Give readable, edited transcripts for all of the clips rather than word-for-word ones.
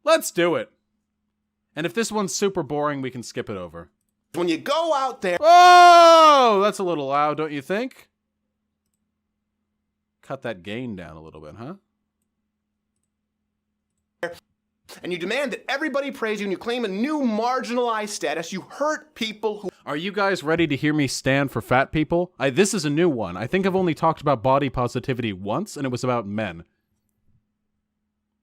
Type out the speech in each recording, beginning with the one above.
Let's do it. And if this one's super boring, we can skip it over. When you go out there... Oh, that's a little loud, don't you think? Cut that gain down a little bit, huh? And you demand that everybody praise you and you claim a new marginalized status, you hurt people who... Are you guys ready to hear me stand for fat people? This is a new one. I think I've only talked about body positivity once, and it was about men.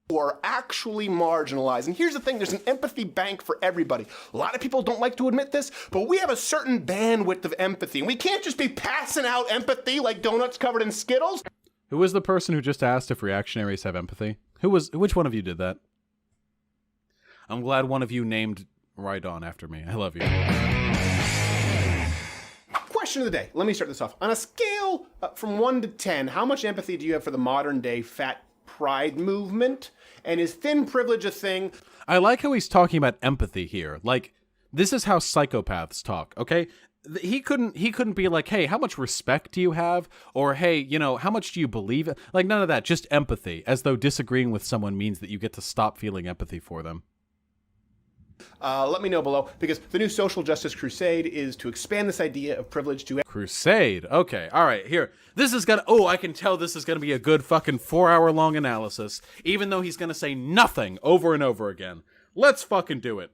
Who are actually marginalized. And here's the thing, there's an empathy bank for everybody. A lot of people don't like to admit this, but we have a certain bandwidth of empathy. And we can't just be passing out empathy like donuts covered in Skittles. Who was the person who just asked if reactionaries have empathy? Which one of you did that? I'm glad one of you named right on after me. I love you. Question of the day. Let me start this off. On a scale from 1 to 10, how much empathy do you have for the modern day fat pride movement? And is thin privilege a thing? I like how he's talking about empathy here. Like, this is how psychopaths talk, okay? He couldn't be like, hey, how much respect do you have? Or, hey, you know, how much do you believe? Like, none of that. Just empathy, as though disagreeing with someone means that you get to stop feeling empathy for them. Let me know below, because the new social justice crusade is to expand this idea of privilege to... Crusade. Okay, all right, here. This is gonna... Oh, I can tell this is gonna be a good fucking 4-hour-long analysis, even though he's gonna say nothing over and over again. Let's fucking do it.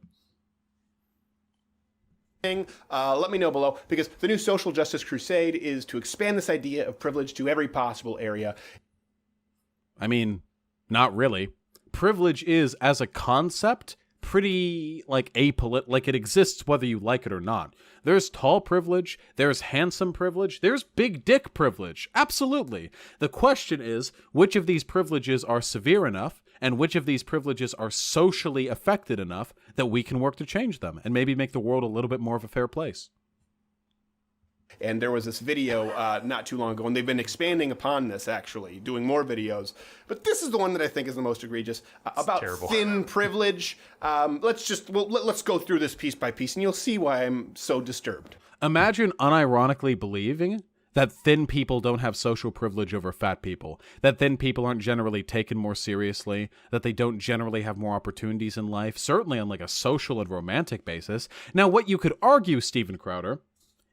Let me know below, because the new social justice crusade is to expand this idea of privilege to every possible area. I mean, not really. Privilege is, as a concept, pretty, like, apolitical. Like, it exists whether you like it or not. There's tall privilege, there's handsome privilege, there's big dick privilege. Absolutely. The question is, which of these privileges are severe enough, and which of these privileges are socially affected enough that we can work to change them, and maybe make the world a little bit more of a fair place. And there was this video not too long ago, and they've been expanding upon this, actually, doing more videos. But this is the one that I think is the most egregious, about thin privilege. Let's go through this piece by piece, and you'll see why I'm so disturbed. Imagine unironically believing that thin people don't have social privilege over fat people, that thin people aren't generally taken more seriously, that they don't generally have more opportunities in life, certainly on like a social and romantic basis. Now, what you could argue, Steven Crowder,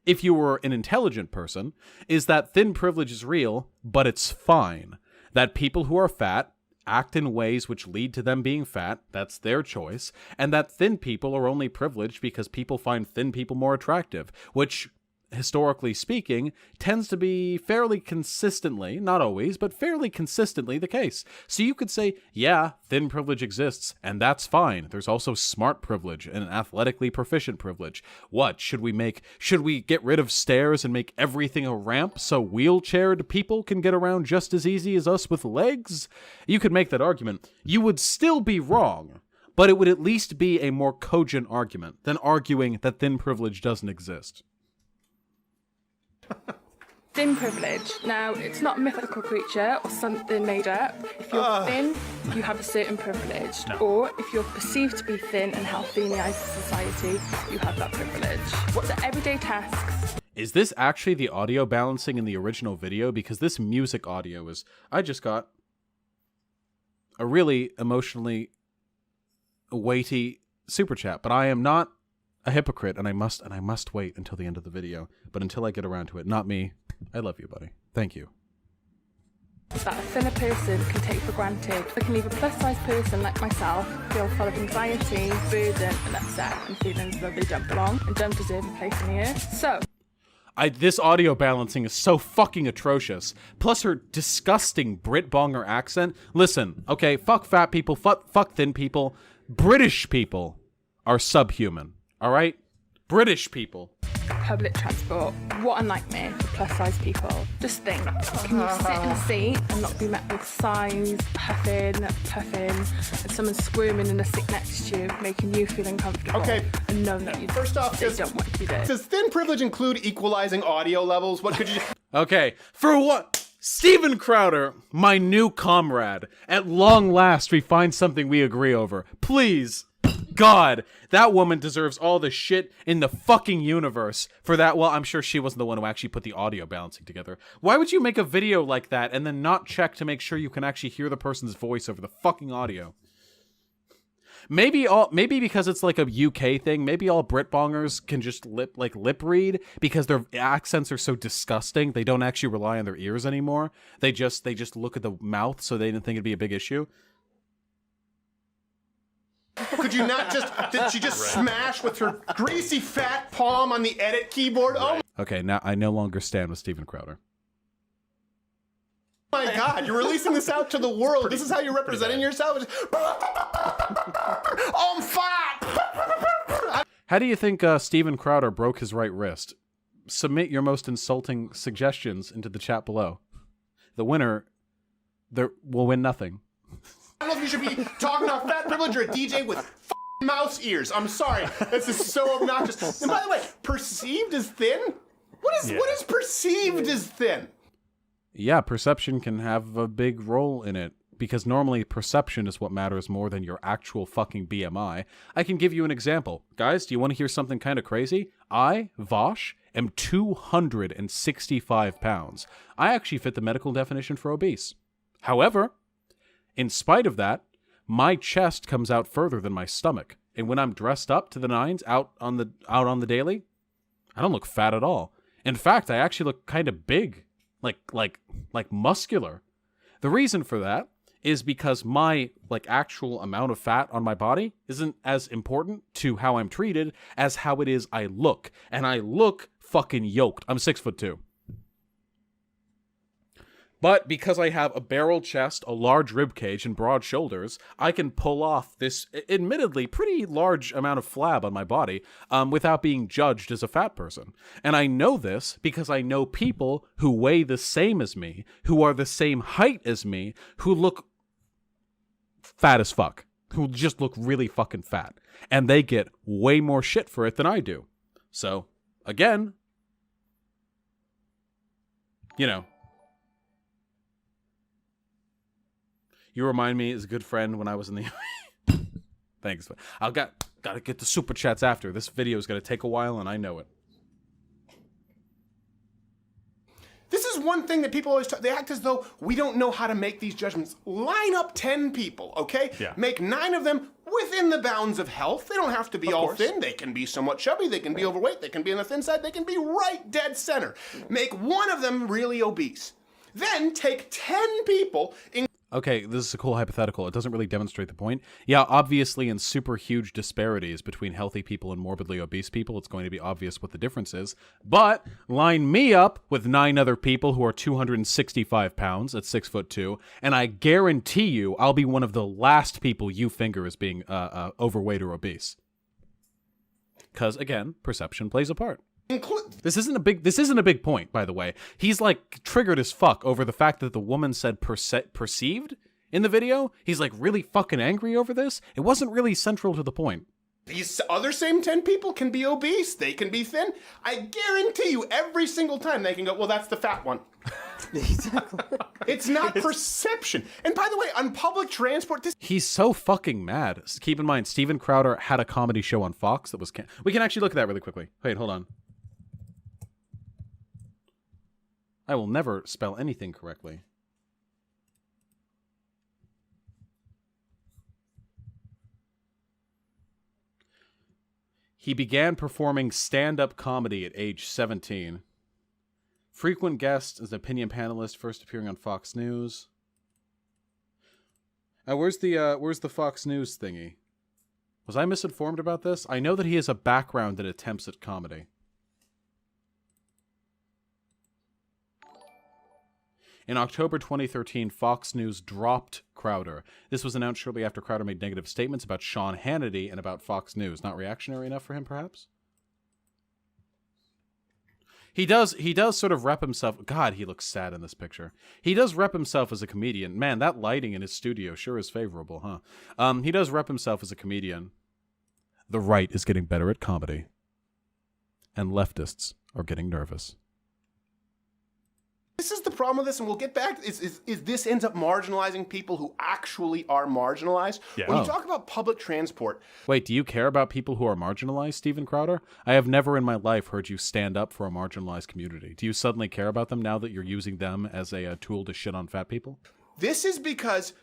if you were an intelligent person, is that thin privilege is real, but it's fine. That people who are fat act in ways which lead to them being fat, that's their choice, and that thin people are only privileged because people find thin people more attractive, which, historically speaking, tends to be fairly consistently, not always, but fairly consistently the case. So you could say, yeah, thin privilege exists, and that's fine. There's also smart privilege and athletically proficient privilege. What, should we get rid of stairs and make everything a ramp so wheelchaired people can get around just as easy as us with legs? You could make that argument. You would still be wrong, but it would at least be a more cogent argument than arguing that thin privilege doesn't exist. Thin privilege. Now, it's not a mythical creature or something made up. If you're thin, you have a certain privilege. No. Or if you're perceived to be thin and healthy in the eyes of society, you have that privilege. What's the everyday tasks? Is this actually the audio balancing in the original video? Because this music audio is... I just got a really emotionally weighty super chat, but I am not a hypocrite, and I must wait until the end of the video. But until I get around to it, not me. I love you, buddy. Thank you. That a thinner person can take for granted. I can leave a plus-size person like myself feel full of anxiety, burden, and upset, and feeling as though they don't belong and don't deserve a place in the earth. So, this audio balancing is so fucking atrocious. Plus her disgusting Brit bonger accent. Listen, okay, fuck fat people, fuck thin people. British people are subhuman. All right? British people. Public transport. What a nightmare for plus-size people. Just think, can you sit in a seat and not be met with sighs, puffing, and someone squirming in the seat next to you, making you feel uncomfortable? Okay. And knowing that you first off, they don't want to be there. Does thin privilege include equalizing audio levels? What could you... Okay, for what? Steven Crowder, my new comrade. At long last, we find something we agree over. Please. God, that woman deserves all the shit in the fucking universe for that. Well, I'm sure she wasn't the one who actually put the audio balancing together. Why would you make a video like that and then not check to make sure you can actually hear the person's voice over the fucking audio? Maybe because it's like a UK thing. Maybe all Britbongers can just lip read because their accents are so disgusting. They don't actually rely on their ears anymore. They just look at the mouth, so they didn't think it'd be a big issue. Could you not did she just smash with her greasy fat palm on the edit keyboard? Oh Okay, now I no longer stand with Steven Crowder. my God, you're releasing this out to the world. This is how you're representing yourself? I'm fat! How do you think Steven Crowder broke his right wrist? Submit your most insulting suggestions into the chat below. The winner will win nothing. I don't know if you should be talking about fat privilege or a DJ with mouse ears. I'm sorry. This is so obnoxious. And by the way, perceived as thin? What is perceived as thin? Yeah, perception can have a big role in it, because normally perception is what matters more than your actual fucking BMI. I can give you an example. Guys, do you want to hear something kind of crazy? I, Vosh, am 265 pounds. I actually fit the medical definition for obese. However, in spite of that, my chest comes out further than my stomach. And when I'm dressed up to the nines out on the daily, I don't look fat at all. In fact, I actually look kind of big. Like muscular. The reason for that is because my actual amount of fat on my body isn't as important to how I'm treated as how it is I look. And I look fucking yoked. I'm 6'2". But because I have a barrel chest, a large rib cage, and broad shoulders, I can pull off this admittedly pretty large amount of flab on my body without being judged as a fat person. And I know this because I know people who weigh the same as me, who are the same height as me, who look fat as fuck, who just look really fucking fat. And they get way more shit for it than I do. So, again, you know. You remind me as a good friend when I was in the... Thanks. Gotta get the super chats after. This video is gonna take a while, and I know it. This is one thing that people always talk. They act as though we don't know how to make these judgments. Line up 10 people, okay? Yeah. Make 9 of them within the bounds of health. They don't have to be all thin. They can be somewhat chubby. They can be overweight. They can be on the thin side. They can be right dead center. Make one of them really obese. Then take 10 people... Okay, this is a cool hypothetical. It doesn't really demonstrate the point. Yeah, obviously in super huge disparities between healthy people and morbidly obese people, it's going to be obvious what the difference is. But line me up with 9 other people who are 265 pounds at 6'2", and I guarantee you I'll be one of the last people you finger as being overweight or obese. Because, again, perception plays a part. This isn't a big point, by the way. He's triggered as fuck over the fact that the woman said perceived in the video. He's really fucking angry over this. It wasn't really central to the point. These other same 10 people can be obese. They can be thin. I guarantee you every single time they can go, well, that's the fat one. Exactly. It's not perception. And by the way, on public transport, he's so fucking mad. Keep in mind, Steven Crowder had a comedy show on Fox that was... We can actually look at that really quickly. Wait, hold on. I will never spell anything correctly. He began performing stand-up comedy at age 17. Frequent guest as an opinion panelist, first appearing on Fox News. Where's the Fox News thingy? Was I misinformed about this? I know that he has a background in attempts at comedy. In October 2013, Fox News dropped Crowder. This was announced shortly after Crowder made negative statements about Sean Hannity and about Fox News. Not reactionary enough for him, perhaps? He does sort of rep himself. God, he looks sad in this picture. He does rep himself as a comedian. Man, that lighting in his studio sure is favorable, huh? He does rep himself as a comedian. The right is getting better at comedy. And leftists are getting nervous. This is the problem with this, and we'll get back, is this ends up marginalizing people who actually are marginalized. Yeah. When you talk about public transport... Wait, do you care about people who are marginalized, Steven Crowder? I have never in my life heard you stand up for a marginalized community. Do you suddenly care about them now that you're using them as a tool to shit on fat people? This is because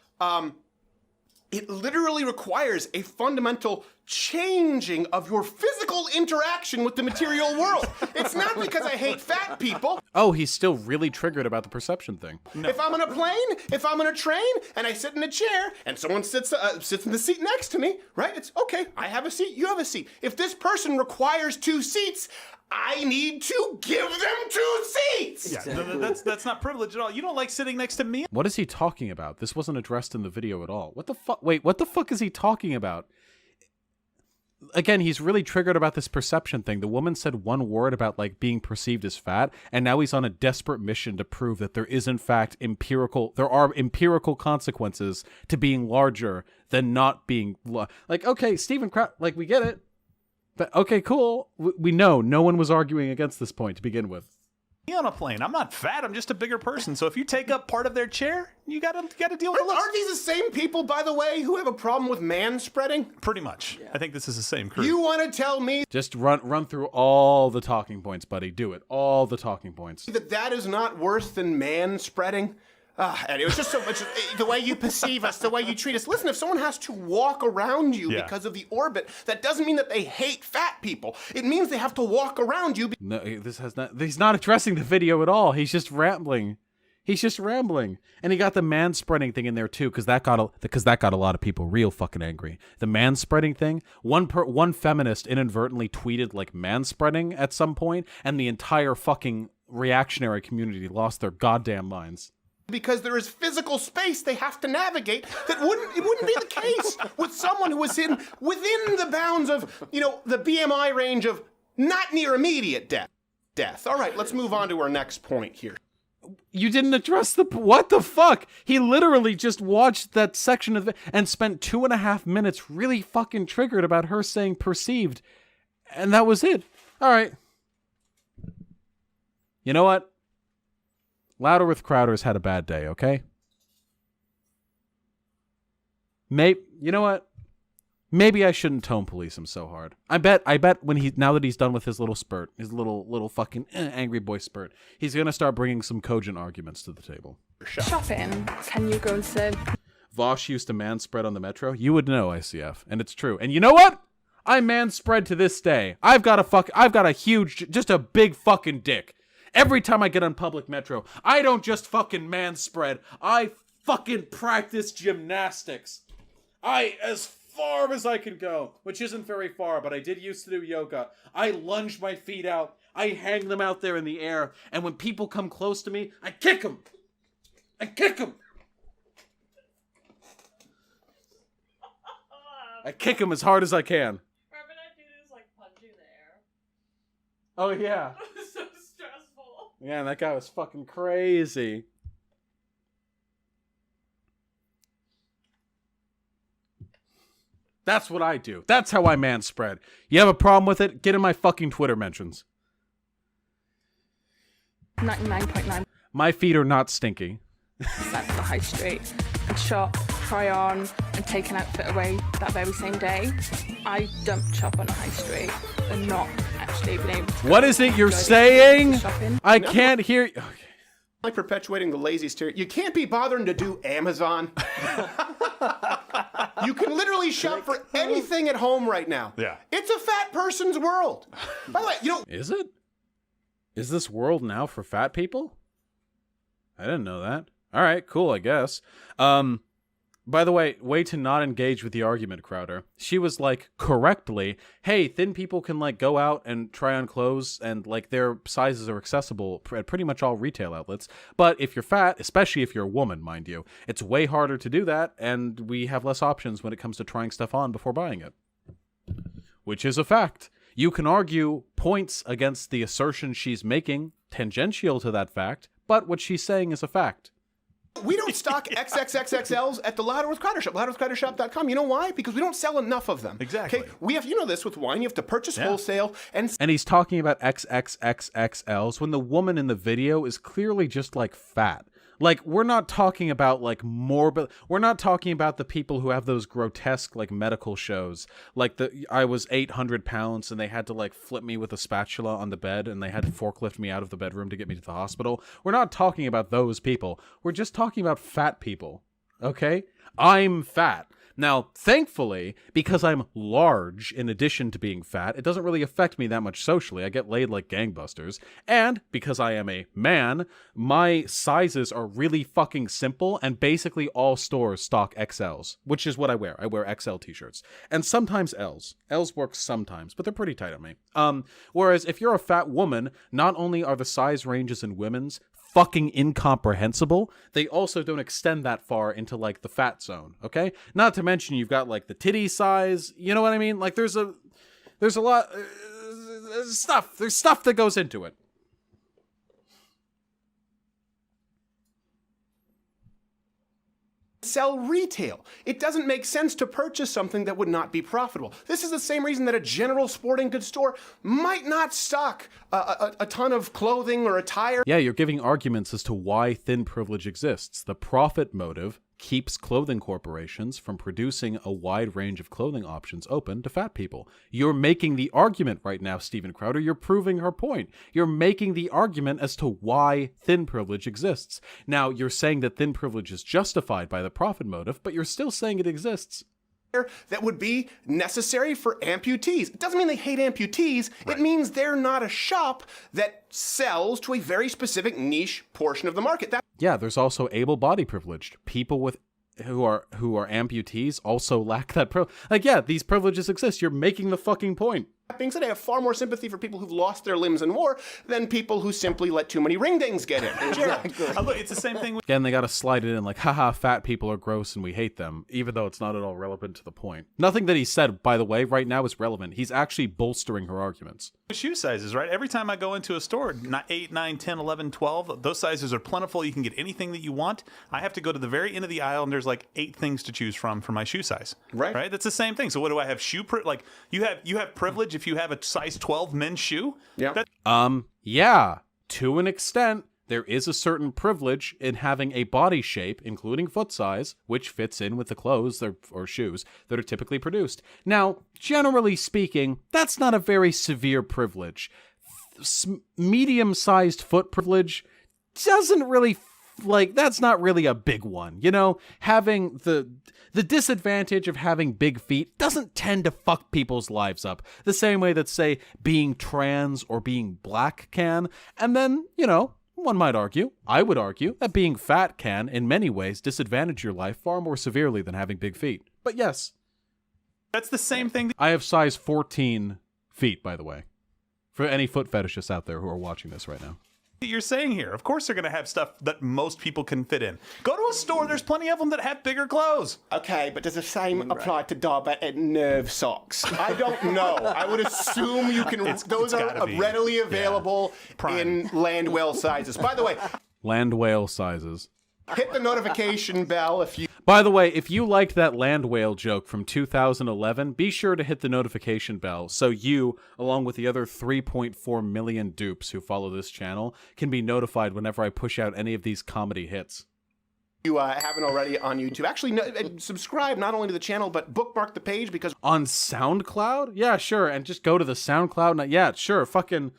It literally requires a fundamental changing of your physical interaction with the material world. It's not because I hate fat people. Oh, he's still really triggered about the perception thing. No. If I'm on a plane, if I'm on a train, and I sit in a chair, and someone sits in the seat next to me, right? It's okay, I have a seat, you have a seat. If this person requires 2 seats, I need to give them 2 seats! Yeah, that's not privilege at all. You don't like sitting next to me? What is he talking about? This wasn't addressed in the video at all. What the fuck? Wait, what the fuck is he talking about? Again, he's really triggered about this perception thing. The woman said one word about, like, being perceived as fat, and now he's on a desperate mission to prove that there is, in fact, there are empirical consequences to being larger than not being, like, okay, Stephen Kraut, like, we get it. But, okay, cool. We know no one was arguing against this point to begin with. On a plane. I'm not fat. I'm just a bigger person. So if you take up part of their chair, you gotta deal with it. Aren't these the same people, by the way, who have a problem with man spreading? Pretty much. Yeah. I think this is the same crew. You want to tell me just run through all the talking points, buddy. Do it. All the talking points. That is not worse than man spreading? And it was just so much the way you perceive us, the way you treat us. Listen, if someone has to walk around you because of the orbit, that doesn't mean that they hate fat people. It means they have to walk around you. No, he's not addressing the video at all. He's just rambling. And he got the man-spreading thing in there too, because that got a lot of people real fucking angry. The man-spreading thing. One feminist inadvertently tweeted like man-spreading at some point, and the entire fucking reactionary community lost their goddamn minds. Because there is physical space they have to navigate it wouldn't be the case with someone who was within the bounds of, the BMI range of not near immediate death. All right, let's move on to our next point here. You didn't address what the fuck? He literally just watched that section of it and spent 2.5 minutes really fucking triggered about her saying perceived. And that was it. All right. You know what? Louder with Crowder's had a bad day, okay? You know what? Maybe I shouldn't tone police him so hard. I bet now that he's done with his little spurt, his little fucking angry boy spurt, he's gonna start bringing some cogent arguments to the table. Shopping. Can you go and say Vosh used to man spread on the metro? You would know, ICF, and it's true. And you know what? I man spread to this day. I've got a huge, just a big fucking dick. Every time I get on public metro, I don't just fucking man spread. I fucking practice gymnastics. As far as I can go, which isn't very far, but I did used to do yoga. I lunge my feet out. I hang them out there in the air. And when people come close to me, I kick them. I kick them as hard as I can. Remember that dude who's like punching the air? Oh, yeah. It was so stressful. Yeah, that guy was fucking crazy. That's what I do. That's how I man spread. You have a problem with it? Get in my fucking Twitter mentions. 99.9% My feet are not stinky. the high street and shop, try on, and take an outfit away that very same day. I dump shop on the high street and not actually being able to. What is it you're saying? I can't hear you. Okay. Like perpetuating the lazy stereotype. You can't be bothering to do Amazon. You can literally shop for anything at home right now. Yeah. It's a fat person's world. By the way, Is it? Is this world now for fat people? I didn't know that. All right, cool, I guess. By the way to not engage with the argument, Crowder. She was like, correctly, hey, thin people can like go out and try on clothes and like their sizes are accessible at pretty much all retail outlets. But if you're fat, especially if you're a woman, mind you, it's way harder to do that, and we have less options when it comes to trying stuff on before buying it. Which is a fact. You can argue points against the assertion she's making, tangential to that fact, but what she's saying is a fact. We don't stock XXXXLs at the Louder with Crowder Shop, louderwithcrowdershop.com. You know why? Because we don't sell enough of them. Exactly. Okay? We have, this with wine, you have to purchase wholesale and he's talking about XXXXLs when the woman in the video is clearly just like fat. Like, we're not talking about like morbid. We're not talking about the people who have those grotesque like medical shows. Like I was 800 pounds and they had to like flip me with a spatula on the bed and they had to forklift me out of the bedroom to get me to the hospital. We're not talking about those people. We're just talking about fat people. Okay? I'm fat. Now, thankfully, because I'm large in addition to being fat, it doesn't really affect me that much socially. I get laid like gangbusters. And because I am a man, my sizes are really fucking simple, and basically all stores stock XLs, which is what I wear. I wear XL t-shirts. And sometimes Ls. Ls work sometimes, but they're pretty tight on me. Whereas if you're a fat woman, not only are the size ranges in women's fucking incomprehensible, they also don't extend that far into like the fat zone, okay? Not to mention you've got like the titty size, you know what I mean? Like there's a lot there's stuff that goes into it. Sell retail. It doesn't make sense to purchase something that would not be profitable. This is the same reason that a general sporting goods store might not stock a ton of clothing or attire. Yeah, you're giving arguments as to why thin privilege exists. The profit motive keeps clothing corporations from producing a wide range of clothing options open to fat people. You're making the argument right now, Steven Crowder. You're proving her point. You're making the argument as to why thin privilege exists. Now, you're saying that thin privilege is justified by the profit motive, but you're still saying it exists. That would be necessary for amputees. It doesn't mean they hate amputees. Right. It means they're not a shop that sells to a very specific niche portion of the market. Yeah, there's also able-bodied privileged. People with who are amputees also lack that privilege. Like, yeah, these privileges exist. You're making the fucking point. That being said, I have far more sympathy for people who've lost their limbs in war than people who simply let too many ring-dings get in. Exactly. Look, it's the same thing. Again, they got to slide it in like, haha, fat people are gross and we hate them, even though it's not at all relevant to the point. Nothing that he said, by the way, right now is relevant. He's actually bolstering her arguments. Shoe sizes, right? Every time I go into a store, 8, 9, 10, 11, 12, those sizes are plentiful. You can get anything that you want. I have to go to the very end of the aisle, and there's like 8 things to choose from for my shoe size. Right? That's the same thing. So what do I have? Like, you have privilege if you have a size 12 men's shoe? Yeah. Yeah, to an extent, there is a certain privilege in having a body shape, including foot size, which fits in with the clothes or shoes that are typically produced. Now, generally speaking, that's not a very severe privilege. Medium-sized foot privilege doesn't really, that's not really a big one. You know, having the disadvantage of having big feet doesn't tend to fuck people's lives up the same way that, say, being trans or being black can. And then, you know, one might argue, I would argue, that being fat can, in many ways, disadvantage your life far more severely than having big feet. But yes. That's the same thing. I have size 14 feet, by the way, for any foot fetishists out there who are watching this right now. You're saying here, of course they're going to have stuff that most people can fit in. Go to a store, there's plenty of them that have bigger clothes. Okay, but does the same apply to diabetic nerve socks? I don't know. I would assume you can. Those are readily available in land whale sizes. By the way, land whale sizes. Hit the notification bell if you... By the way, if you liked that land whale joke from 2011, be sure to hit the notification bell so you, along with the other 3.4 million dupes who follow this channel, can be notified whenever I push out any of these comedy hits. You haven't already on YouTube. Actually, subscribe not only to the channel, but bookmark the page because... On SoundCloud? Yeah, sure. And just go to the SoundCloud. Yeah, sure. Fucking...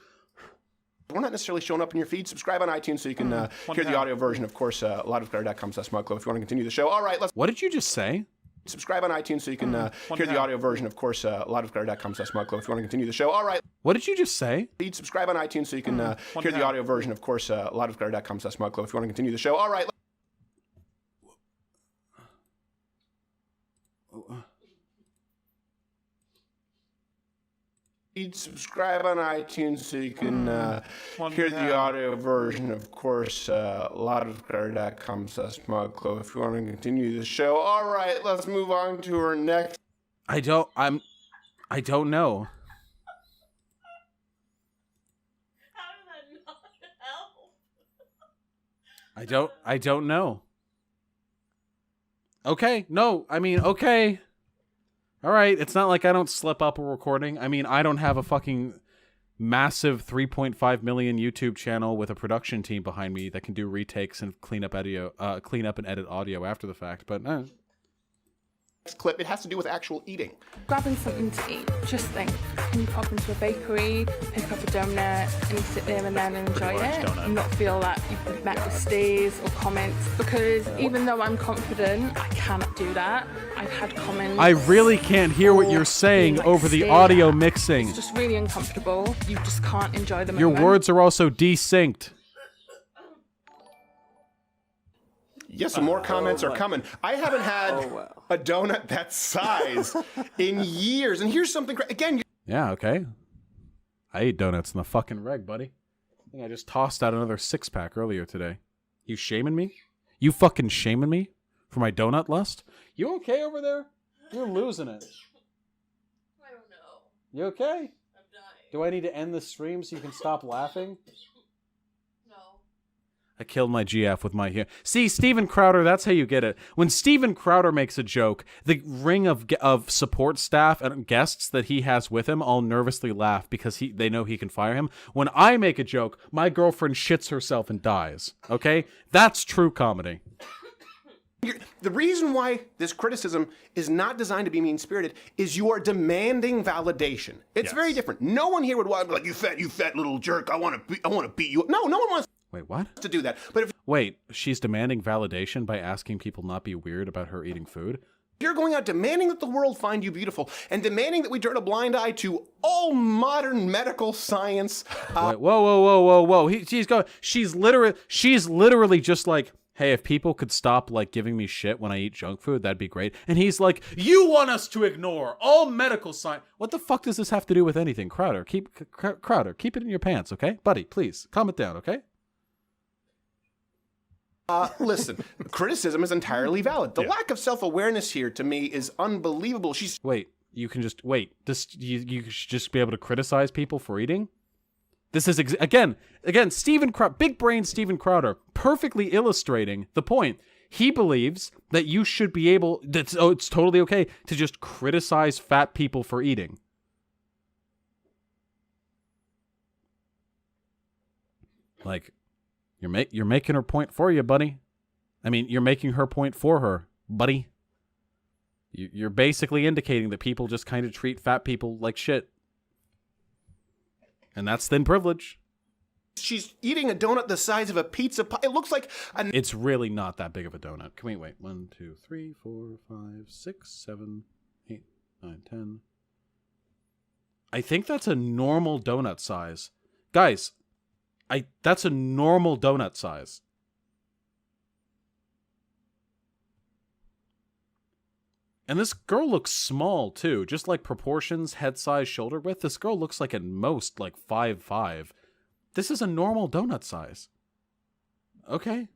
We're not necessarily showing up in your feed. Subscribe on iTunes so you can hear the audio version. Of course, liveofclarity.com/smugclo if you want to continue the show. All right, let's... What did you just say? Subscribe on iTunes so you can hear the audio version. Of course, liveofclarity.com/smugclo if you want to continue the show. All right. What did you just say? Subscribe on iTunes so you can hear the audio version. Of course, liveofclarity.com/smugclo if you want to continue the show. All right. Subscribe on iTunes so you can hear the audio version. Of course, liveofclarity.com/smugclo if you want to continue the show. All right, let's move on to our next. I don't know. How did that not help? I don't know. Okay, no, I mean, okay. All right, it's not like I don't slip up a recording. I mean, I don't have a fucking massive 3.5 million YouTube channel with a production team behind me that can do retakes and clean up and edit audio after the fact. But clip, it has to do with actual eating. Grabbing something to eat, just think, can you pop into a bakery, pick up a donut, and sit there and then enjoy it, and not feel that you've met with stays or comments, because even though I'm confident, I cannot do that. I've had comments. I really can't hear what you're saying over the audio mixing. It's just really uncomfortable. You just can't enjoy the Your moment. words are also desynced. Yes, some more comments are coming. I haven't had a donut that size in years. And here's something, again. Yeah, okay. I ate donuts in the fucking reg, buddy. I think I just tossed out another 6-pack earlier today. You shaming me? You fucking shaming me for my donut lust? You okay over there? You're losing it. I don't know. You okay? I'm dying. Do I need to end the stream so you can stop laughing? No. I killed my GF with my hair. See, Steven Crowder, that's how you get it. When Steven Crowder makes a joke, the ring of support staff and guests that he has with him all nervously laugh because they know he can fire him. When I make a joke, my girlfriend shits herself and dies. Okay? That's true comedy. The reason why this criticism is not designed to be mean-spirited is you are demanding validation. It's very different. No one here would want to be like, you fat little jerk, I want to beat you up. No one wants Wait, what? to do that. But if Wait, she's demanding validation by asking people not be weird about her eating food? you're going out demanding that the world find you beautiful and demanding that we turn a blind eye to all modern medical science. Wait, whoa. She's literally just like, hey, if people could stop like giving me shit when I eat junk food, that'd be great. And he's like, you want us to ignore all medical science. What the fuck does this have to do with anything? Crowder, keep it in your pants, okay? Buddy, please, calm it down, okay? Listen, criticism is entirely valid. The lack of self-awareness here, to me, is unbelievable. Wait, you can just, you should just be able to criticize people for eating? This is, again, big brain Steven Crowder, perfectly illustrating the point. He believes that you should be able, it's totally okay to just criticize fat people for eating. Like, you're making her point for you, buddy. I mean, you're making her point for her, buddy. You're basically indicating that people just kind of treat fat people like shit. And that's thin privilege. She's eating a donut the size of a pizza pie. It looks like It's really not that big of a donut. Can we wait? 1, 2, 3, 4, 5, 6, 7, 8, 9, 10. I think that's a normal donut size. Guys, that's a normal donut size. And this girl looks small, too. Just like proportions, head size, shoulder width. This girl looks like at most like 5'5". This is a normal donut size. Okay.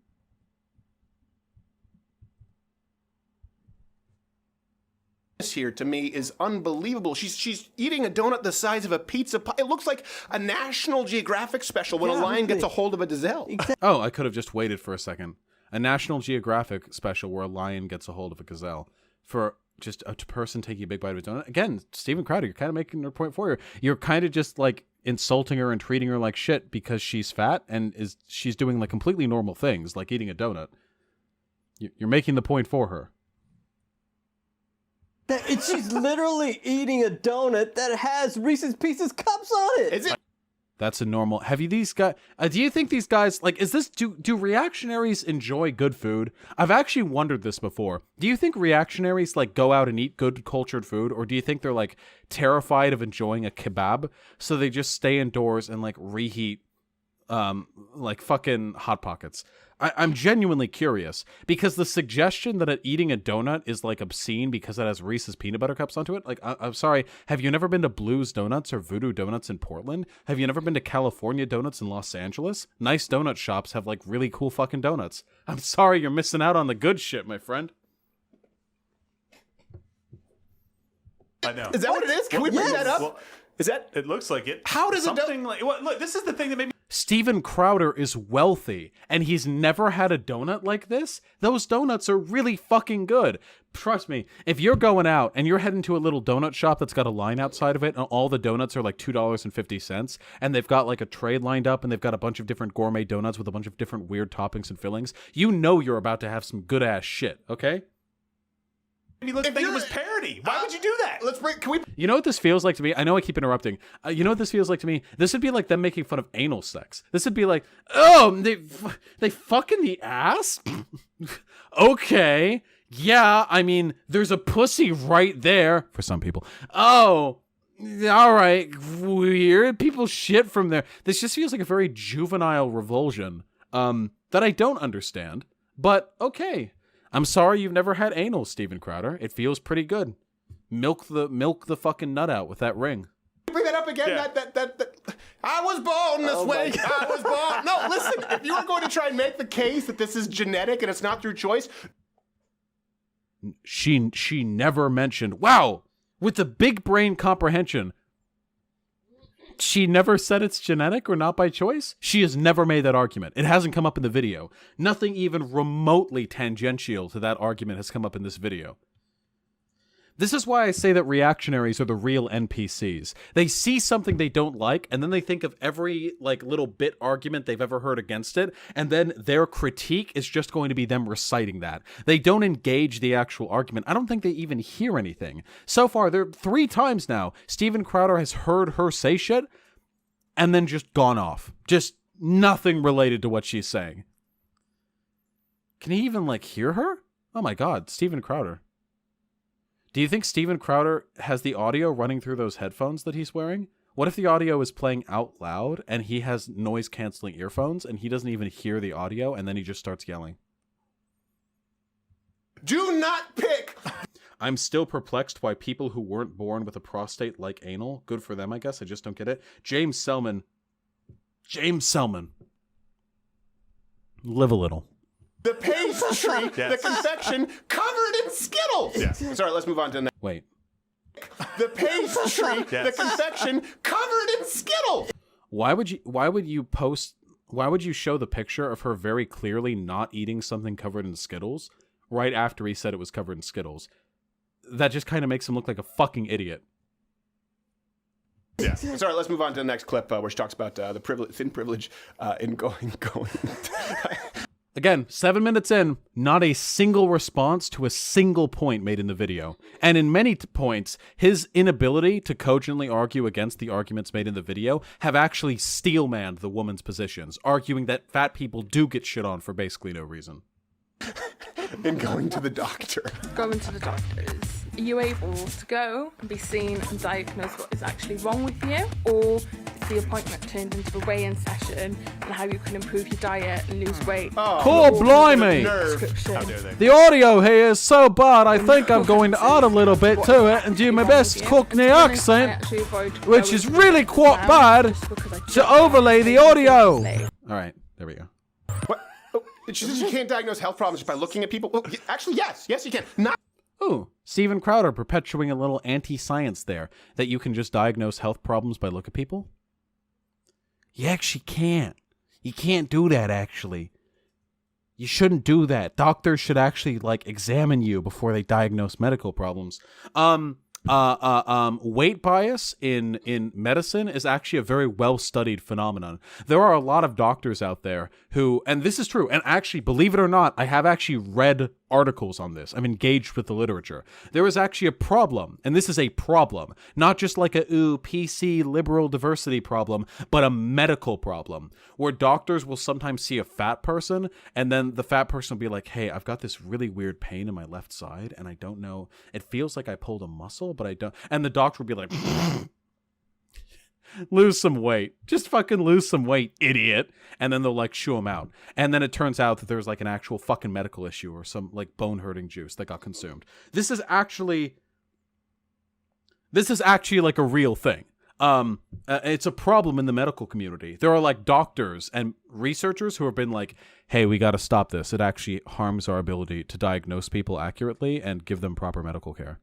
here to me is unbelievable. She's eating a donut the size of a pizza pie. It looks like a National Geographic special when a lion gets a hold of a gazelle. Oh, I could have just waited for a second. A National Geographic special where a lion gets a hold of a gazelle. For just a person taking a big bite of a donut. Again, Steven Crowder, you're kind of making her point for her. You're kind of just like insulting her and treating her like shit because she's fat and she's doing like completely normal things like eating a donut. You're making the point for her. She's literally eating a donut that has Reese's Pieces cups on it. Is it? That's a normal. Have you these guys? Do you think these guys like? Is this do reactionaries enjoy good food? I've actually wondered this before. Do you think reactionaries like go out and eat good cultured food, or do you think they're like terrified of enjoying a kebab, so they just stay indoors and like reheat, like fucking Hot Pockets? I'm genuinely curious because the suggestion that eating a donut is like obscene because it has Reese's peanut butter cups onto it. Like, I'm sorry. Have you never been to Blues Donuts or Voodoo Donuts in Portland? Have you never been to California Donuts in Los Angeles? Nice donut shops have like really cool fucking donuts. I'm sorry, you're missing out on the good shit, my friend. I know. Is that what it is? Can we bring that up? Well, is that? it looks like it. How does something like? Well, look, this is the thing that made me. Steven Crowder is wealthy, and he's never had a donut like this. Those donuts are really fucking good. Trust me, if you're going out and you're heading to a little donut shop that's got a line outside of it, and all the donuts are like $2.50, and they've got like a tray lined up, and they've got a bunch of different gourmet donuts with a bunch of different weird toppings and fillings, you know you're about to have some good-ass shit, okay? Maybe let's think it was parody. Why would you do that? Can we? You know what this feels like to me? I know I keep interrupting. You know what this feels like to me? This would be like them making fun of anal sex. This would be like, oh, they fuck in the ass? Okay. Yeah, I mean, there's a pussy right there for some people. Oh, all right, weird. People shit from there. This just feels like a very juvenile revulsion that I don't understand. But okay. I'm sorry you've never had anal, Steven Crowder. It feels pretty good. Milk the fucking nut out with that ring. Bring that up again. Yeah. That I was born this way. I was born. No, listen. If you were going to try and make the case that this is genetic and it's not through choice, she never mentioned. Wow, with the big brain comprehension. She never said it's genetic or not by choice? She has never made that argument. It hasn't come up in the video. Nothing even remotely tangential to that argument has come up in this video. This is why I say that reactionaries are the real NPCs. They see something they don't like, and then they think of every little bit argument they've ever heard against it, and then their critique is just going to be them reciting that. They don't engage the actual argument. I don't think they even hear anything. So far, 3 times now, Steven Crowder has heard her say shit, and then just gone off. Just nothing related to what she's saying. Can he even, hear her? Oh my god, Steven Crowder. Do you think Steven Crowder has the audio running through those headphones that he's wearing? What if the audio is playing out loud and he has noise-canceling earphones and he doesn't even hear the audio and then he just starts yelling? do not pick. I'm still perplexed why people who weren't born with a prostate like anal. Good for them, I guess. I just don't get it. James Selman. Live a little. The pastry, the confection, covered in Skittles. Yeah. Sorry, let's move on to the next. Wait. The pastry, the confection, covered in Skittles. Why would you show the picture of her very clearly not eating something covered in Skittles right after he said it was covered in Skittles? That just kind of makes him look like a fucking idiot. Yeah. Sorry, let's move on to the next clip where she talks about the thin privilege in going. Again, 7 minutes in, not a single response to a single point made in the video. And in many points, his inability to cogently argue against the arguments made in the video have actually steel-manned the woman's positions, arguing that fat people do get shit on for basically no reason. In going to the doctor. Going to the doctors. Are you able to go and be seen and diagnose what is actually wrong with you? Or is the appointment turned into a weigh-in session and how you can improve your diet and lose weight? Oh, blimey! How dare they? The audio here is so bad, I think I'm going to add a little bit to it and do my best Cockney accent, which is really quite bad, to overlay the audio. Alright, there we go. What? Oh, she says you can't diagnose health problems just by looking at people. Well, actually, yes. Yes, you can. Not. Ooh, Steven Crowder perpetuating a little anti-science there, that you can just diagnose health problems by look at people? You actually can't. You can't do that, actually. You shouldn't do that. Doctors should actually, examine you before they diagnose medical problems. Weight bias in medicine is actually a very well-studied phenomenon. There are a lot of doctors out there who, and this is true, and actually, believe it or not, I have actually read articles on this. I'm engaged with the literature. There is actually a problem, and this is a problem, not just like a PC liberal diversity problem, but a medical problem, where doctors will sometimes see a fat person, and then the fat person will be like, hey, I've got this really weird pain in my left side, and I don't know, it feels like I pulled a muscle, but I don't, and the doctor will be like, lose some weight. Just fucking lose some weight, idiot. And then they'll shoo him out. And then it turns out that there's an actual fucking medical issue or some bone hurting juice that got consumed. This is actually a real thing. It's a problem in the medical community. There are doctors and researchers who have been hey, we got to stop this. It actually harms our ability to diagnose people accurately and give them proper medical care.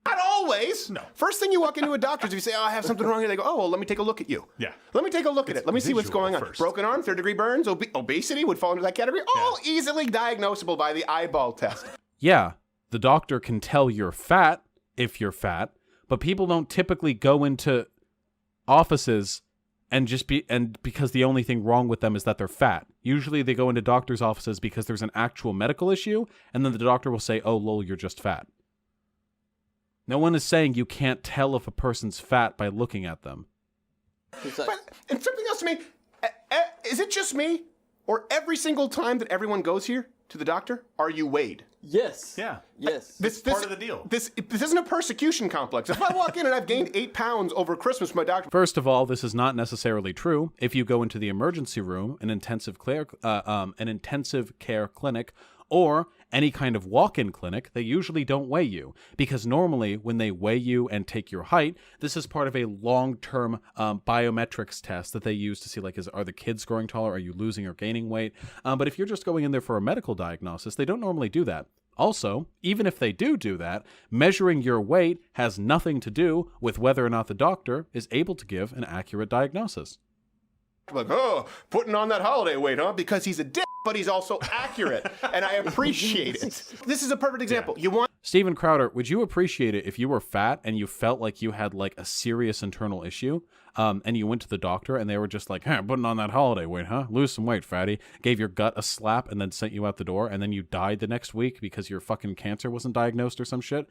Not always. No. First thing you walk into a doctor's, if you say, oh, I have something wrong here, they go, oh, well, let me take a look at you. Yeah. Let me take a look at it. Let me see what's going on. first. Broken arm, third-degree burns, obesity would fall into that category. All easily diagnosable by the eyeball test. Yeah, the doctor can tell you're fat if you're fat, but people don't typically go into offices because the only thing wrong with them is that they're fat. Usually they go into doctors' offices because there's an actual medical issue, and then the doctor will say, "Oh, lol, you're just fat." No one is saying you can't tell if a person's fat by looking at them. But, and something else to me, is it just me? Or every single time that everyone goes here to the doctor, are you weighed? Yes. Yeah. Yes. This part of the deal. This isn't a persecution complex. If I walk in and I've gained 8 pounds over Christmas from my doctor... First of all, this is not necessarily true. If you go into the emergency room, an intensive care clinic, or any kind of walk-in clinic, they usually don't weigh you, because normally when they weigh you and take your height, this is part of a long-term biometrics test that they use to see, like, are the kids growing taller? Are you losing or gaining weight? But if you're just going in there for a medical diagnosis, they don't normally do that. Also, even if they do that, measuring your weight has nothing to do with whether or not the doctor is able to give an accurate diagnosis. Like, oh, putting on that holiday weight, huh? Because he's a dick, but he's also accurate, and I appreciate it. This is a perfect example. You want... Steven Crowder, would you appreciate it if you were fat and you felt like you had like a serious internal issue, and you went to the doctor and they were just like, "Hey, putting on that holiday weight, huh? Lose some weight, fatty." Gave your gut a slap and then sent you out the door, and then you died the next week because your fucking cancer wasn't diagnosed or some shit?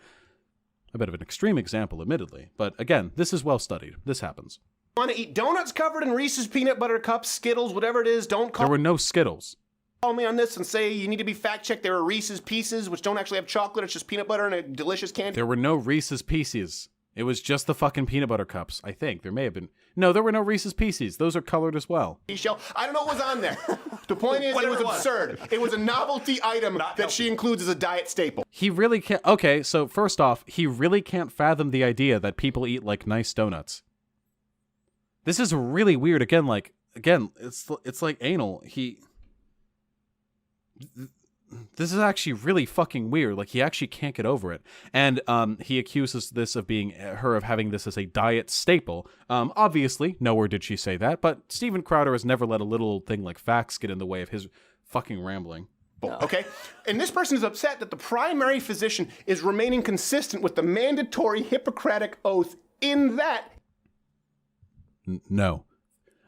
A bit of an extreme example, admittedly, but again, this is well studied. This happens. Want to eat donuts covered in Reese's peanut butter cups, Skittles, whatever it is, don't call... There were no Skittles. Call me on this and say you need to be fact-checked. There are Reese's Pieces, which don't actually have chocolate. It's just peanut butter and a delicious candy. There were no Reese's Pieces. It was just the fucking peanut butter cups, I think. There may have been... No, there were no Reese's Pieces. Those are colored as well. I don't know what was on there. The point is, it was absurd. It was a novelty item that she includes as a diet staple. He really can't... Okay, so first off, he really can't fathom the idea that people eat, like, nice donuts. This is really weird. Again, it's like anal. This is actually really fucking weird. Like, he actually can't get over it. And he accuses this of being her of having this as a diet staple. Obviously, nowhere did she say that, but Steven Crowder has never let a little thing like facts get in the way of his fucking rambling. Okay? And this person is upset that the primary physician is remaining consistent with the mandatory Hippocratic oath in that... No.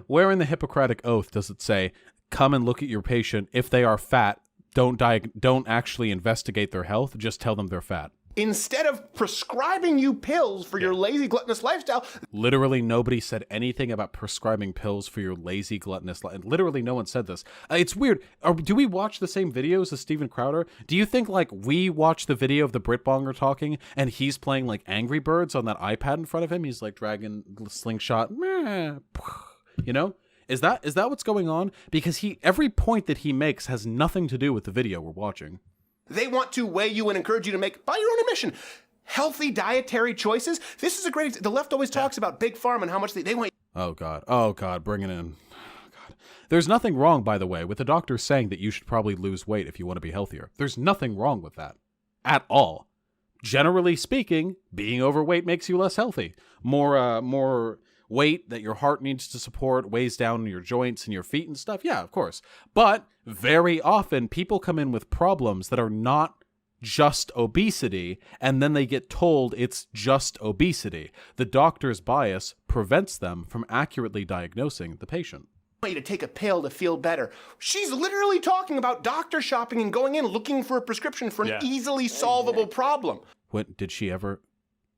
Where in the Hippocratic Oath does it say, come and look at your patient, if they are fat, don't actually investigate their health, just tell them they're fat? Instead of prescribing you pills for your lazy, gluttonous lifestyle... Literally nobody said anything about prescribing pills for your lazy, gluttonous life. Literally no one said this. It's weird. Do we watch the same videos as Steven Crowder? Do you think, like, we watch the video of the Britbonger talking and he's playing, like, Angry Birds on that iPad in front of him? He's, like, dragging slingshot. You know? Is that what's going on? Because every point that he makes has nothing to do with the video we're watching. They want to weigh you and encourage you to make, by your own admission, healthy dietary choices. This is a great... The left always talks about Big Pharma and how much they want... Oh, God, bring it in. God. There's nothing wrong, by the way, with the doctor saying that you should probably lose weight if you want to be healthier. There's nothing wrong with that. At all. Generally speaking, being overweight makes you less healthy. More weight that your heart needs to support weighs down your joints and your feet and stuff. Yeah, of course. But very often people come in with problems that are not just obesity, and then they get told it's just obesity. The doctor's bias prevents them from accurately diagnosing the patient. I want you to take a pill to feel better. She's literally talking about doctor shopping and going in looking for a prescription for an easily solvable problem. What did she ever...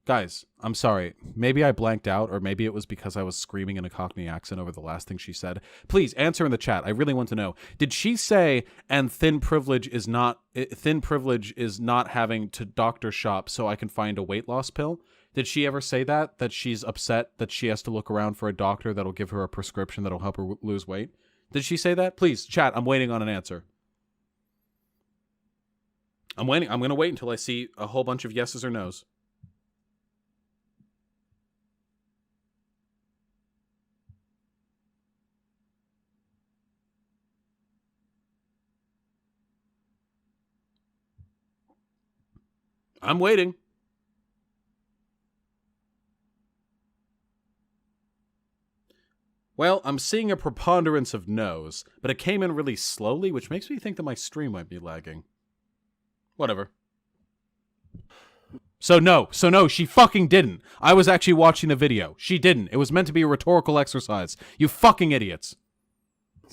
Guys, I'm sorry. Maybe I blanked out, or maybe it was because I was screaming in a Cockney accent over the last thing she said. Please answer in the chat. I really want to know. Did she say, and thin privilege is not having to doctor shop so I can find a weight loss pill? Did she ever say that? That she's upset that she has to look around for a doctor that'll give her a prescription that'll help her lose weight? Did she say that? Please, chat, I'm waiting on an answer. I'm waiting. I'm going to wait until I see a whole bunch of yeses or nos. I'm waiting. Well, I'm seeing a preponderance of no's, but it came in really slowly, which makes me think that my stream might be lagging. Whatever. So no, she fucking didn't. I was actually watching the video. She didn't. It was meant to be a rhetorical exercise. You fucking idiots.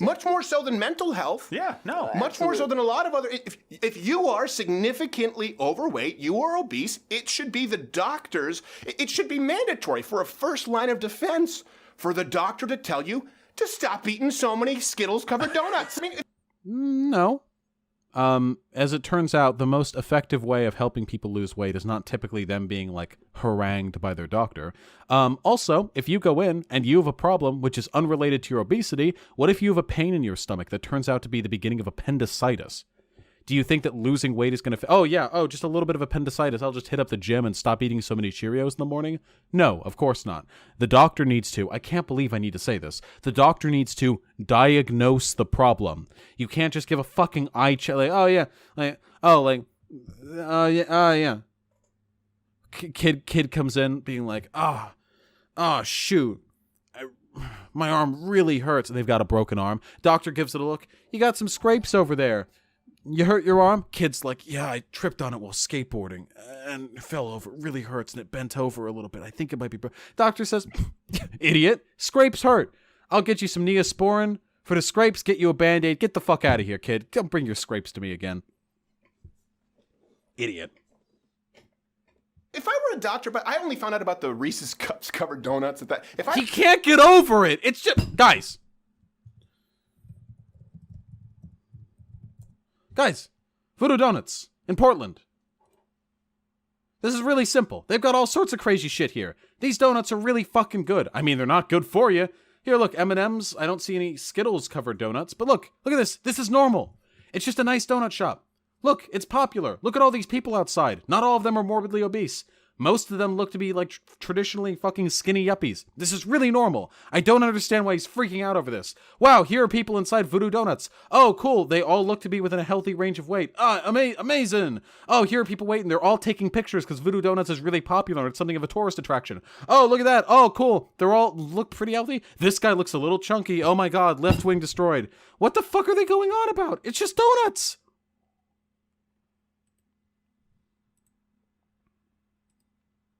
Much more so than mental health. Yeah, no. Much more so than a lot of other... If you are significantly overweight, you are obese, it should be the doctors... It should be mandatory for a first line of defense for the doctor to tell you to stop eating so many Skittles-covered donuts. I mean... No. As it turns out, the most effective way of helping people lose weight is not typically them being, like, harangued by their doctor. Also, if you go in and you have a problem which is unrelated to your obesity, what if you have a pain in your stomach that turns out to be the beginning of appendicitis? Do you think that losing weight is going to... just a little bit of appendicitis. I'll just hit up the gym and stop eating so many Cheerios in the morning? No, of course not. The doctor needs to... I can't believe I need to say this. The doctor needs to diagnose the problem. You can't just give a fucking eye check. Kid comes in being like, shoot. My arm really hurts. And they've got a broken arm. Doctor gives it a look. You got some scrapes over there. You hurt your arm? Kid's like, yeah, I tripped on it while skateboarding and it fell over. It really hurts and it bent over a little bit. I think it might be... Doctor says, idiot, scrapes hurt. I'll get you some Neosporin for the scrapes, get you a Band-Aid. Get the fuck out of here, kid. Don't bring your scrapes to me again. Idiot. If I were a doctor, but I only found out about the Reese's Cups covered donuts at that... He can't get over it. It's just... Guys, Voodoo Donuts in Portland. This is really simple. They've got all sorts of crazy shit here. These donuts are really fucking good. I mean, they're not good for you. Here, look, M&M's. I don't see any Skittles-covered donuts. But look at this. This is normal. It's just a nice donut shop. Look, it's popular. Look at all these people outside. Not all of them are morbidly obese. Most of them look to be like traditionally fucking skinny yuppies. This is really normal. I don't understand why he's freaking out over this. Wow, here are people inside Voodoo Donuts. Oh, cool. They all look to be within a healthy range of weight. Amazing. Oh, here are people waiting. They're all taking pictures because Voodoo Donuts is really popular. It's something of a tourist attraction. Oh, look at that. Oh, cool. They're all look pretty healthy. This guy looks a little chunky. Oh my God, left wing destroyed. What the fuck are they going on about? It's just donuts.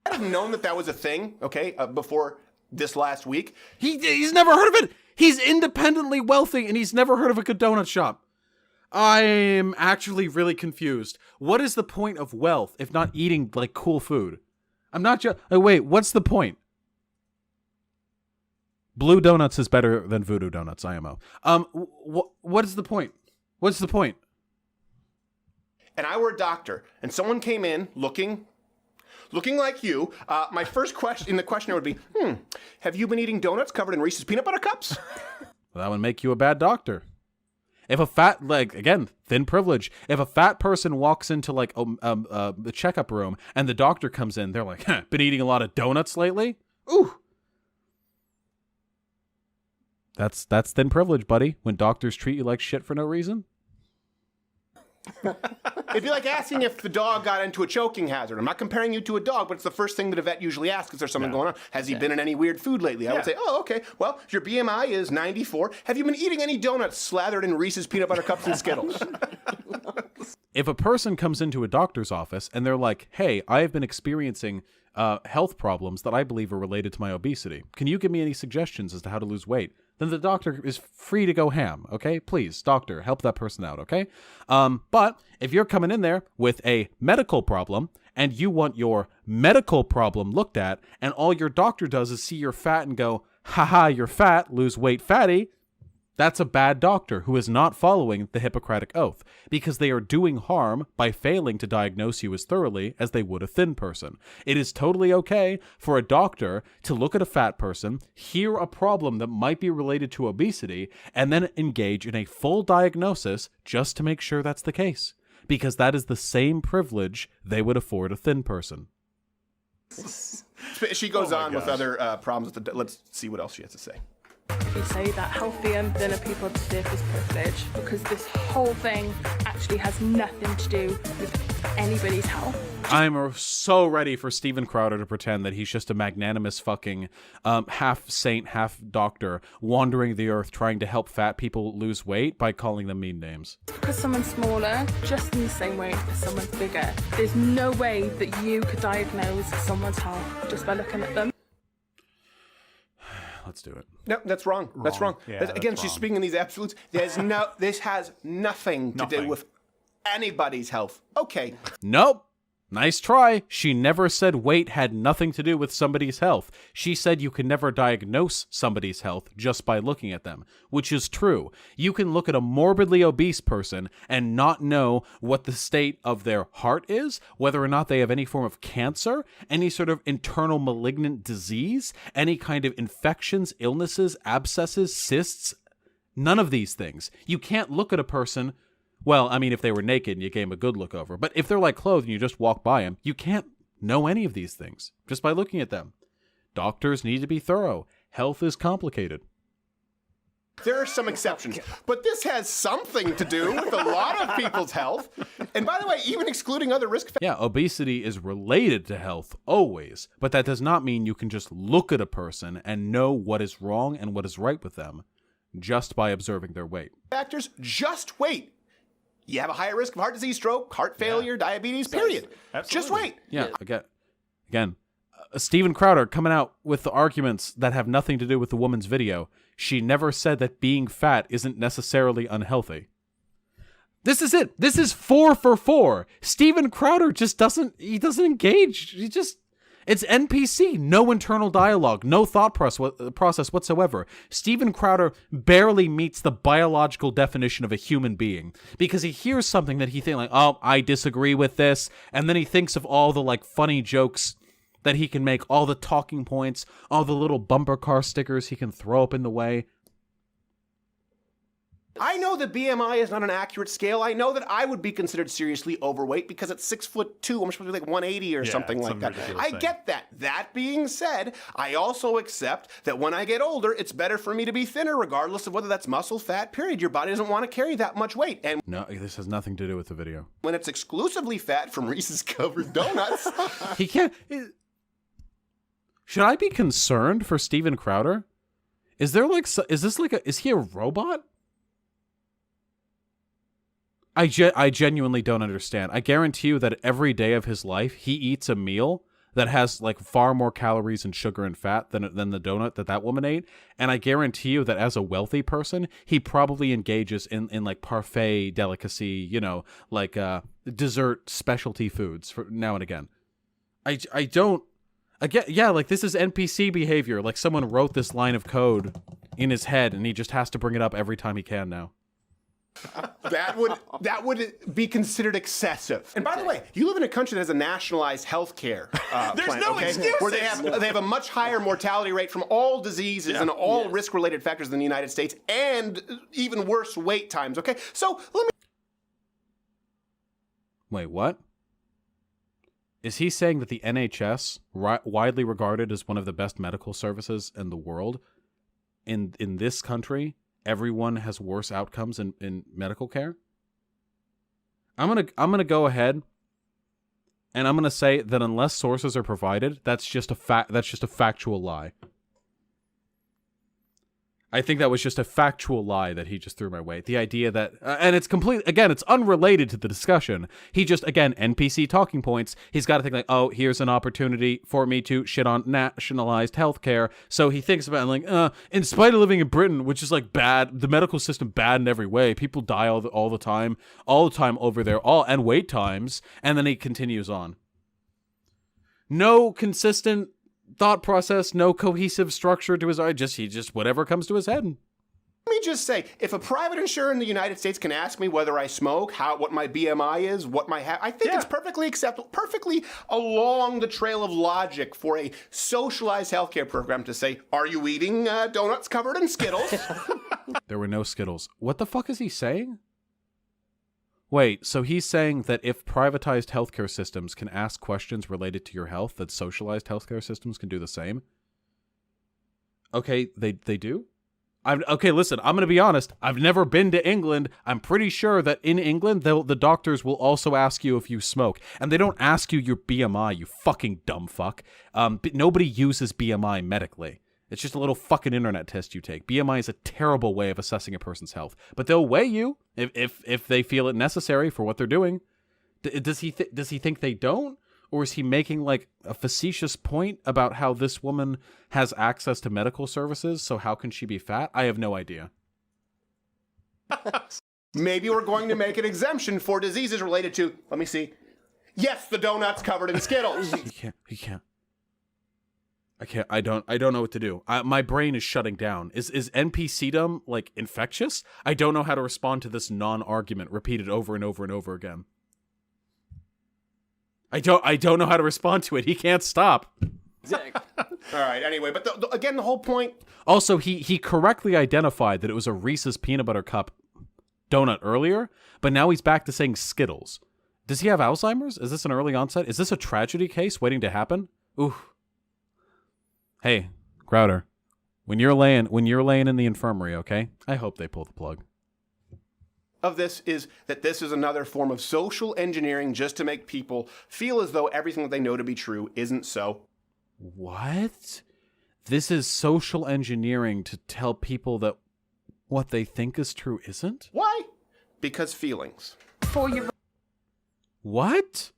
I'd have known that was a thing, okay, before this last week. He's never heard of it. He's independently wealthy and he's never heard of a good donut shop. I'm actually really confused. What is the point of wealth if not eating like cool food? I'm not just... wait, what's the point? Blue Donuts is better than Voodoo Donuts, IMO. What is the point? What's the point? And I were a doctor and someone came in looking like you, my first question in the questionnaire would be, have you been eating donuts covered in Reese's peanut butter cups? Well, that would make you a bad doctor. If a fat, again, thin privilege, if a fat person walks into like the checkup room and the doctor comes in, they're like, been eating a lot of donuts lately? Ooh. That's thin privilege, buddy, when doctors treat you like shit for no reason. It'd be like asking if the dog got into a choking hazard. I'm not comparing you to a dog, but it's the first thing that a vet usually asks. Is there something going on? Has he been in any weird food lately? I would say, oh, okay. Well, your BMI is 94. Have you been eating any donuts slathered in Reese's peanut butter cups and Skittles? If a person comes into a doctor's office and they're like, hey, I have been experiencing health problems that I believe are related to my obesity. Can you give me any suggestions as to how to lose weight? Then the doctor is free to go ham, okay? Please, doctor, help that person out, okay? But if you're coming in there with a medical problem and you want your medical problem looked at and all your doctor does is see you're fat and go, haha, you're fat, lose weight fatty, that's a bad doctor who is not following the Hippocratic Oath because they are doing harm by failing to diagnose you as thoroughly as they would a thin person. It is totally okay for a doctor to look at a fat person, hear a problem that might be related to obesity, and then engage in a full diagnosis just to make sure that's the case, because that is the same privilege they would afford a thin person. She goes on with other problems. Let's see what else she has to say. if you say that healthy and thinner people deserve this privilege, because this whole thing actually has nothing to do with anybody's health. I'm so ready for Steven Crowder to pretend that he's just a magnanimous fucking half saint, half doctor wandering the earth trying to help fat people lose weight by calling them mean names. Because someone's smaller, just in the same way as someone's bigger, there's no way that you could diagnose someone's health just by looking at them. Let's do it. No, that's wrong. That's wrong. Yeah, Again, that's she's wrong. speaking in these absolutes. This has nothing to do with anybody's health. Okay. Nope. Nice try. She never said weight had nothing to do with somebody's health. She said you can never diagnose somebody's health just by looking at them, which is true. You can look at a morbidly obese person and not know what the state of their heart is, whether or not they have any form of cancer, any sort of internal malignant disease, any kind of infections, illnesses, abscesses, cysts. None of these things. You can't look at a person. Well, I mean, if they were naked and you gave them a good look over. But if they're like clothed and you just walk by them, you can't know any of these things just by looking at them. Doctors need to be thorough. Health is complicated. There are some exceptions, but this has something to do with a lot of people's health. And by the way, even excluding other risk factors. Yeah, obesity is related to health always, but that does not mean you can just look at a person and know what is wrong and what is right with them just by observing their weight. Just wait. You have a higher risk of heart disease, stroke, heart failure, diabetes, period. Absolutely. Just wait. Yeah, again, Steven Crowder coming out with the arguments that have nothing to do with the woman's video. She never said that being fat isn't necessarily unhealthy. This is it. This is 4 for 4. Steven Crowder just doesn't engage. It's NPC, no internal dialogue, no thought process whatsoever. Steven Crowder barely meets the biological definition of a human being because he hears something that he thinks like, oh, I disagree with this, and then he thinks of all the like funny jokes that he can make, all the talking points, all the little bumper car stickers he can throw up in the way. I know that BMI is not an accurate scale. I know that I would be considered seriously overweight because at 6'2", I'm supposed to be like 180 or something like that. I get that. That being said, I also accept that when I get older, it's better for me to be thinner, regardless of whether that's muscle, fat, period. Your body doesn't want to carry that much weight. And No, this has nothing to do with the video. when it's exclusively fat from Reese's covered donuts, He can't. Should I be concerned for Steven Crowder? Is he a robot? I genuinely don't understand. I guarantee you that every day of his life, he eats a meal that has like far more calories and sugar and fat than the donut that woman ate. And I guarantee you that as a wealthy person, he probably engages in like parfait delicacy, like dessert specialty foods for now and again. I don't. Again, yeah, like this is NPC behavior. Like someone wrote this line of code in his head and he just has to bring it up every time he can now. that would be considered excessive. And by the way, you live in a country that has a nationalized health care There's plan, no excuses. where they have a much higher mortality rate from all diseases and all risk-related factors than the United States, and even worse wait times. Okay, so let me. Wait, what? Is he saying that the NHS, widely regarded as one of the best medical services in the world, in this country, everyone has worse outcomes in medical care? I'm gonna go ahead and I'm gonna say that unless sources are provided, that's just a factual lie. I think that was just a factual lie that he just threw my way. The idea that, and it's it's unrelated to the discussion. He just, again, NPC talking points. He's got to think like, oh, here's an opportunity for me to shit on nationalized healthcare. So he thinks about it like, in spite of living in Britain, which is like bad, the medical system bad in every way. People die all the time over there, and wait times. And then he continues on. No consistent thought process, no cohesive structure to his he just whatever comes to his head. Let me just say, if a private insurer in the United States can ask me whether I smoke, what my BMI is, I think it's perfectly acceptable, perfectly along the trail of logic for a socialized healthcare program to say, are you eating donuts covered in Skittles? There were no Skittles. What the fuck is he saying? Wait, so he's saying that if privatized healthcare systems can ask questions related to your health, that socialized healthcare systems can do the same? Okay, they do? Okay, listen, I'm going to be honest. I've never been to England. I'm pretty sure that in England, the doctors will also ask you if you smoke. And they don't ask you your BMI, you fucking dumb fuck. But nobody uses BMI medically. It's just a little fucking internet test you take. BMI is a terrible way of assessing a person's health. But they'll weigh you if they feel it necessary for what they're doing. Does he think they don't? Or is he making like a facetious point about how this woman has access to medical services, so how can she be fat? I have no idea. Maybe we're going to make an exemption for diseases related to, let me see. Yes, the donuts covered in Skittles. He can't. I don't know what to do. My brain is shutting down. Is NPC-dom like infectious? I don't know how to respond to this non-argument repeated over and over and over again. I don't know how to respond to it. He can't stop. Exactly. All right, anyway, but again, the whole point... Also, he correctly identified that it was a Reese's Peanut Butter Cup donut earlier, but now he's back to saying Skittles. Does he have Alzheimer's? Is this an early onset? Is this a tragedy case waiting to happen? Ooh. Hey, Crowder, when you're laying in the infirmary, okay? I hope they pull the plug. Of this is that this is another form of social engineering just to make people feel as though everything that they know to be true isn't so. What? This is social engineering to tell people that what they think is true isn't? Why? Because feelings. For your What?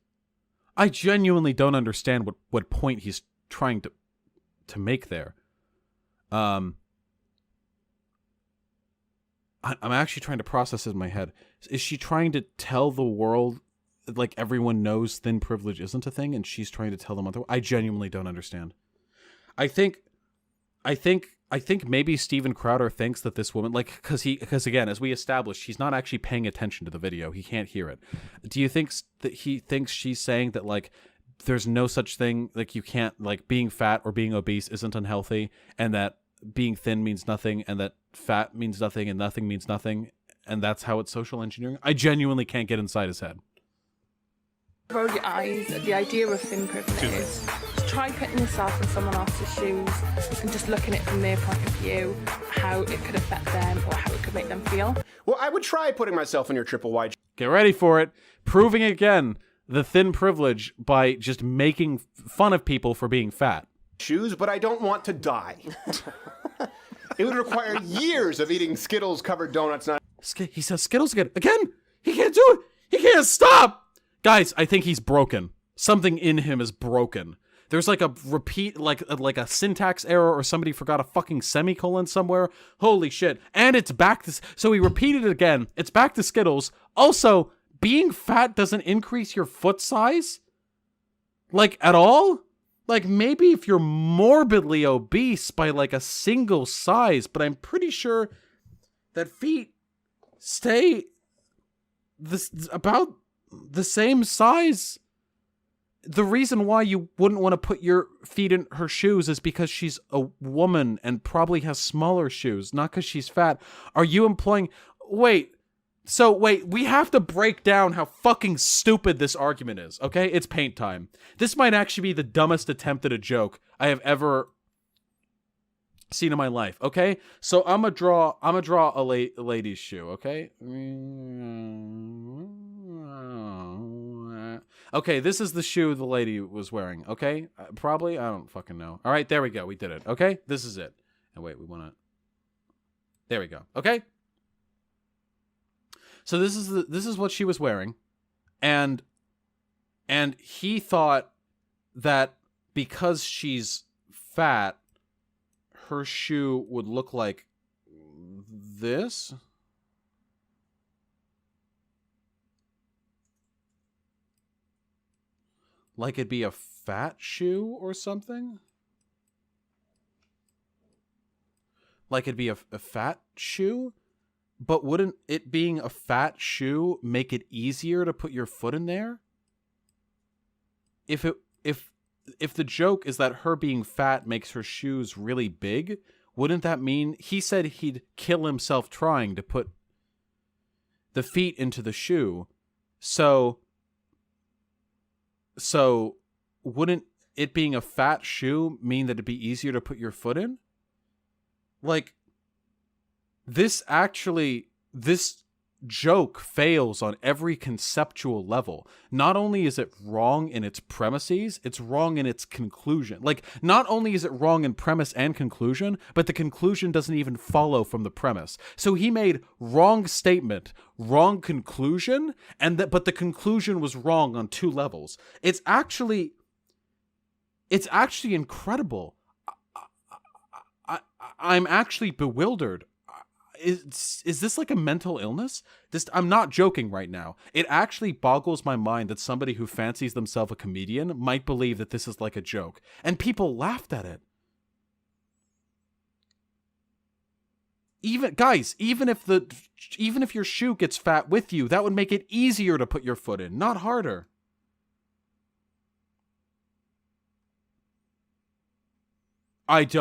I genuinely don't understand what point he's trying to make there. I'm actually trying to process it in my head. Is she trying to tell the world, like, everyone knows thin privilege isn't a thing, and she's trying to tell them otherwise? I genuinely don't understand. I think maybe Steven Crowder thinks that this woman, like, because again, as we established, he's not actually paying attention to the video. He can't hear it. Do you think that he thinks she's saying that, like, there's no such thing, like, you can't, like, being fat or being obese isn't unhealthy, and that being thin means nothing, and that fat means nothing, and nothing means nothing, and that's how it's social engineering? I genuinely can't get inside his head. roll your eyes at the idea of thin privilege. Just try putting yourself in someone else's shoes and just looking at it from their point of view, how it could affect them or how it could make them feel. Well, I would try putting myself in your triple wide Get ready for it. Proving again the thin privilege by just making fun of people for being fat. shoes, but I don't want to die. It would require years of eating Skittles-covered donuts. He says Skittles again. Again! He can't do it! He can't stop! Guys, I think he's broken. Something in him is broken. There's like a repeat, like a syntax error, or somebody forgot a fucking semicolon somewhere. Holy shit. And it's back to... So he repeated it again. It's back to Skittles. Also, being fat doesn't increase your foot size? Like, at all? Like, maybe if you're morbidly obese by, like, a single size, but I'm pretty sure that feet stay about the same size. The reason why you wouldn't want to put your feet in her shoes is because she's a woman and probably has smaller shoes, not because she's fat. Are you implying... Wait, we have to break down how fucking stupid this argument is, okay? It's paint time. This might actually be the dumbest attempt at a joke I have ever seen in my life, okay? So I'm gonna draw a lady's shoe, okay? Okay, this is the shoe the lady was wearing, okay? Probably, I don't fucking know. All right, there we go. We did it, okay? This is it. And wait, we want to... There we go, okay? So this is what she was wearing, and he thought that because she's fat, her shoe would look like this. Like it'd be a fat shoe or something? Like it'd be a fat shoe? But wouldn't it being a fat shoe make it easier to put your foot in there? If the joke is that her being fat makes her shoes really big, wouldn't that mean he said he'd kill himself trying to put the feet into the shoe? So wouldn't it being a fat shoe mean that it'd be easier to put your foot in? Like, this joke fails on every conceptual level. Not only is it wrong in its premises, it's wrong in its conclusion. Like, not only is it wrong in premise and conclusion, but the conclusion doesn't even follow from the premise. So he made wrong statement, wrong conclusion, but the conclusion was wrong on 2 levels. It's actually incredible. I'm actually bewildered. Is this like a mental illness? I'm not joking right now. It actually boggles my mind that somebody who fancies themselves a comedian might believe that this is like a joke. And people laughed at it. Even if your shoe gets fat with you, that would make it easier to put your foot in, not harder. This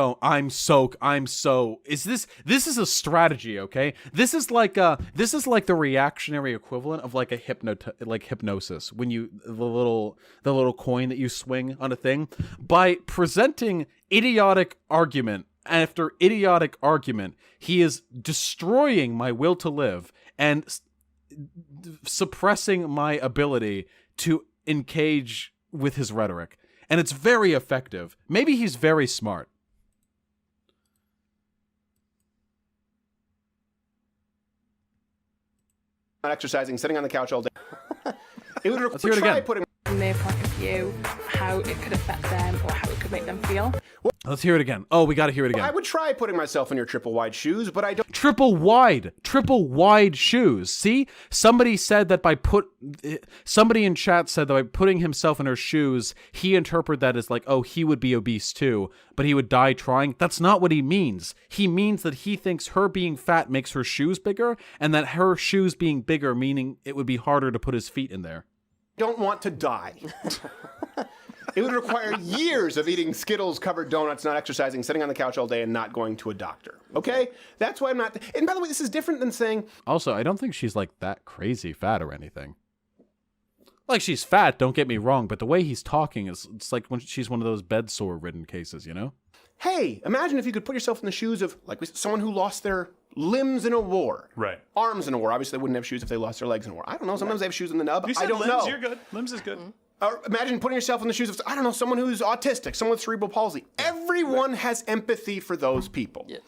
is a strategy, okay? This is like the reactionary equivalent of like a hypnosis, when the little coin that you swing on a thing. By presenting idiotic argument after idiotic argument, he is destroying my will to live and suppressing my ability to engage with his rhetoric. And it's very effective. Maybe he's very smart. Not exercising, sitting on the couch all day. It would Let's hear it again. From their point of view, how it could affect them or how it could make them feel. Let's hear it again. Oh, we got to hear it again. I would try putting myself in your triple wide shoes, but I don't. Triple wide shoes. See, somebody said that somebody in chat said that by putting himself in her shoes, he interpreted that as like, oh, he would be obese too, but he would die trying. That's not what he means. He means that he thinks her being fat makes her shoes bigger, and that her shoes being bigger meaning it would be harder to put his feet in there. Don't want to die. It would require years of eating Skittles covered donuts, not exercising, sitting on the couch all day, and not going to a doctor. Okay? That's why I'm not. And by the way, this is different than saying. Also, I don't think she's like that crazy fat or anything. Like, she's fat, don't get me wrong, but the way he's talking it's like when she's one of those bed sore ridden cases, you know? Hey, imagine if you could put yourself in the shoes of like someone who lost their limbs in a war. Right. Arms in a war. Obviously, they wouldn't have shoes if they lost their legs in a war. I don't know. Sometimes they have shoes in the nub. You said I don't limbs, know. You're good. Limbs is good. Mm-hmm. Or imagine putting yourself in the shoes of, I don't know, someone who's autistic, someone with cerebral palsy. Everyone has empathy for those people. Yeah.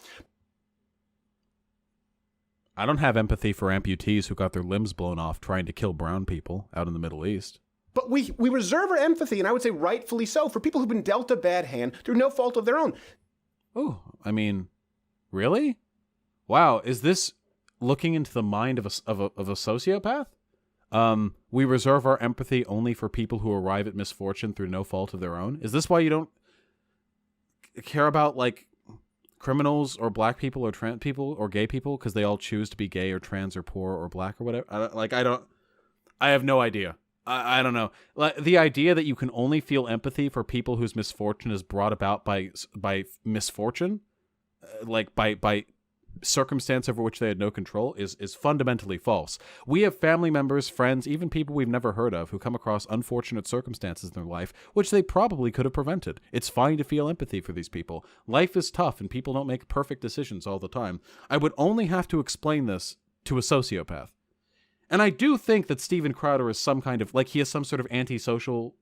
I don't have empathy for amputees who got their limbs blown off trying to kill brown people out in the Middle East. But we reserve our empathy, and I would say rightfully so, for people who've been dealt a bad hand through no fault of their own. Oh, I mean, really? Wow, is this looking into the mind of a sociopath? We reserve our empathy only for people who arrive at misfortune through no fault of their own. Is this why you don't care about like criminals or black people or trans people or gay people because they all choose to be gay or trans or poor or black or whatever? I have no idea. I don't know. Like, the idea that you can only feel empathy for people whose misfortune is brought about by misfortune, like by circumstance over which they had no control, is fundamentally false. We have family members, friends, even people we've never heard of who come across unfortunate circumstances in their life, which they probably could have prevented. It's fine to feel empathy for these people. Life is tough and people don't make perfect decisions all the time. I would only have to explain this to a sociopath. And I do think that Steven Crowder is some kind of, like, he has some sort of antisocial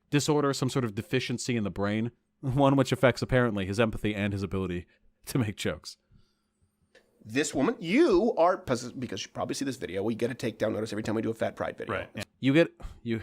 disorder, some sort of deficiency in the brain, one which affects apparently his empathy and his ability to make jokes. This woman, you are, because you probably see this video, we get a takedown notice every time we do a Fat Pride video. Right. Yeah.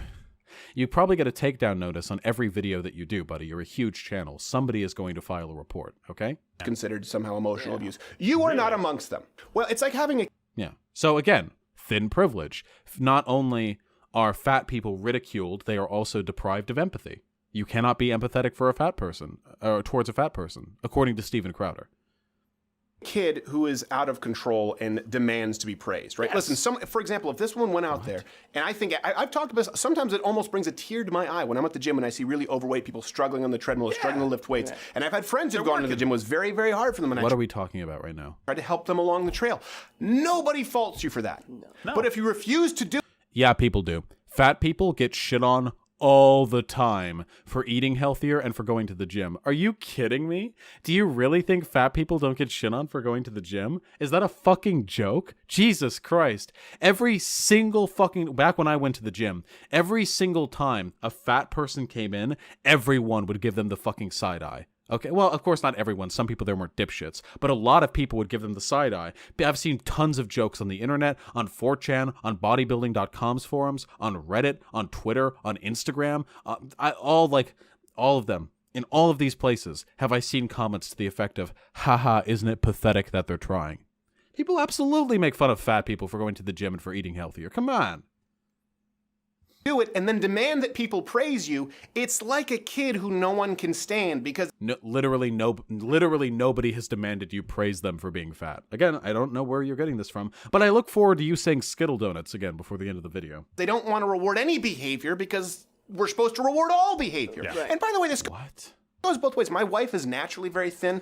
You probably get a takedown notice on every video that you do, buddy. You're a huge channel. Somebody is going to file a report, okay? Considered somehow emotional abuse. You are not amongst them. Well, it's like having a... Yeah. So again, thin privilege. Not only are fat people ridiculed, they are also deprived of empathy. You cannot be empathetic for a fat person, or towards a fat person, according to Steven Crowder. Kid who is out of control and demands to be praised, right? Yes. Listen, for example, if this one went out there, and I think I've talked about this, sometimes it almost brings a tear to my eye when I'm at the gym and I see really overweight people struggling on the treadmill, struggling to lift weights. And I've had friends who've gone to the gym. It was very, very hard for them. And What are we talking about right now? tried to help them along the trail. Nobody faults you for that. No. But if you refuse to do... Yeah, people do. Fat people get shit on all the time for eating healthier and for going to the gym. Are you kidding me? Do you really think fat people don't get shit on for going to the gym? Is that a fucking joke? Jesus Christ. Every single fucking... Back when I went to the gym, every single time a fat person came in, everyone would give them the fucking side eye. Okay, well, of course not everyone. Some people there were dipshits. But a lot of people would give them the side eye. I've seen tons of jokes on the internet, on 4chan, on bodybuilding.com's forums, on Reddit, on Twitter, on Instagram. All of them. In all of these places have I seen comments to the effect of, haha, isn't it pathetic that they're trying? People absolutely make fun of fat people for going to the gym and for eating healthier. Come on. Do it and then demand that people praise you. It's like a kid who no one can stand because literally nobody has demanded you praise them for being fat. Again, I don't know where you're getting this from, but I look forward to you saying Skittle Donuts again before the end of the video. They don't want to reward any behavior because we're supposed to reward all behavior. Yeah. And by the way, this goes both ways. My wife is naturally very thin.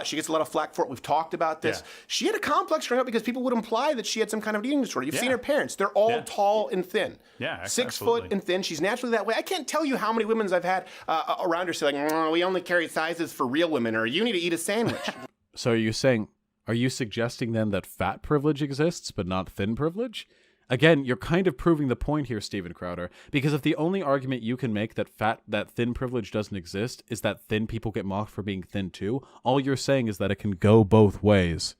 She gets a lot of flack for it. We've talked about this. Yeah. She had a complex growing up because people would imply that she had some kind of eating disorder. You've seen her parents. They're all tall and thin. Yeah, 6 foot and thin. She's naturally that way. I can't tell you how many women I've had around her say, like, we only carry sizes for real women, or you need to eat a sandwich. So are you suggesting then that fat privilege exists, but not thin privilege? Again, you're kind of proving the point here, Steven Crowder, because if the only argument you can make that thin privilege doesn't exist is that thin people get mocked for being thin too, all you're saying is that it can go both ways.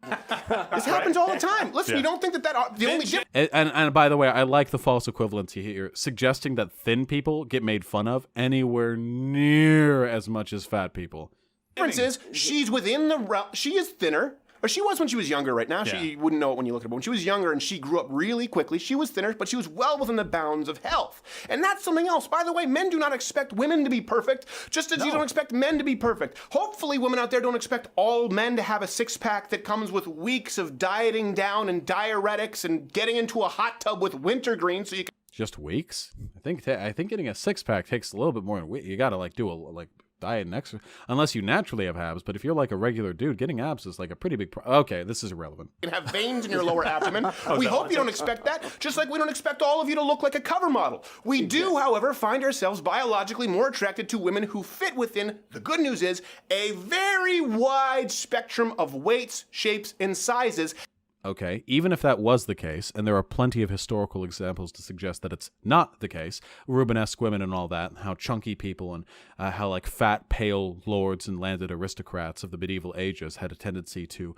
This happens all the time. Listen, you don't think that the only difference... And by the way, I like the false equivalency here, suggesting that thin people get made fun of anywhere near as much as fat people. The difference is she's within the realm. She is thinner. Or she was when she was younger. Right now, she wouldn't know it when you look at her. But when she was younger and she grew up really quickly, she was thinner, but she was well within the bounds of health. And that's something else. By the way, men do not expect women to be perfect, just as you don't expect men to be perfect. Hopefully, women out there don't expect all men to have a six-pack that comes with weeks of dieting down and diuretics and getting into a hot tub with wintergreen so you can... Just weeks? I think getting a six-pack takes a little bit more than weeks. You gotta do a diet and exercise, unless you naturally have abs. But if you're like a regular dude, getting abs is like a pretty big okay, this is irrelevant. You can have veins in your lower abdomen. We hope you don't expect that, just like we don't expect all of you to look like a cover model. We do, however, find ourselves biologically more attracted to women who fit within, the good news is, a very wide spectrum of weights, shapes, and sizes. Okay, even if that was the case, and there are plenty of historical examples to suggest that it's not the case, Rubenesque women and all that, how chunky people and how like fat, pale lords and landed aristocrats of the medieval ages had a tendency to,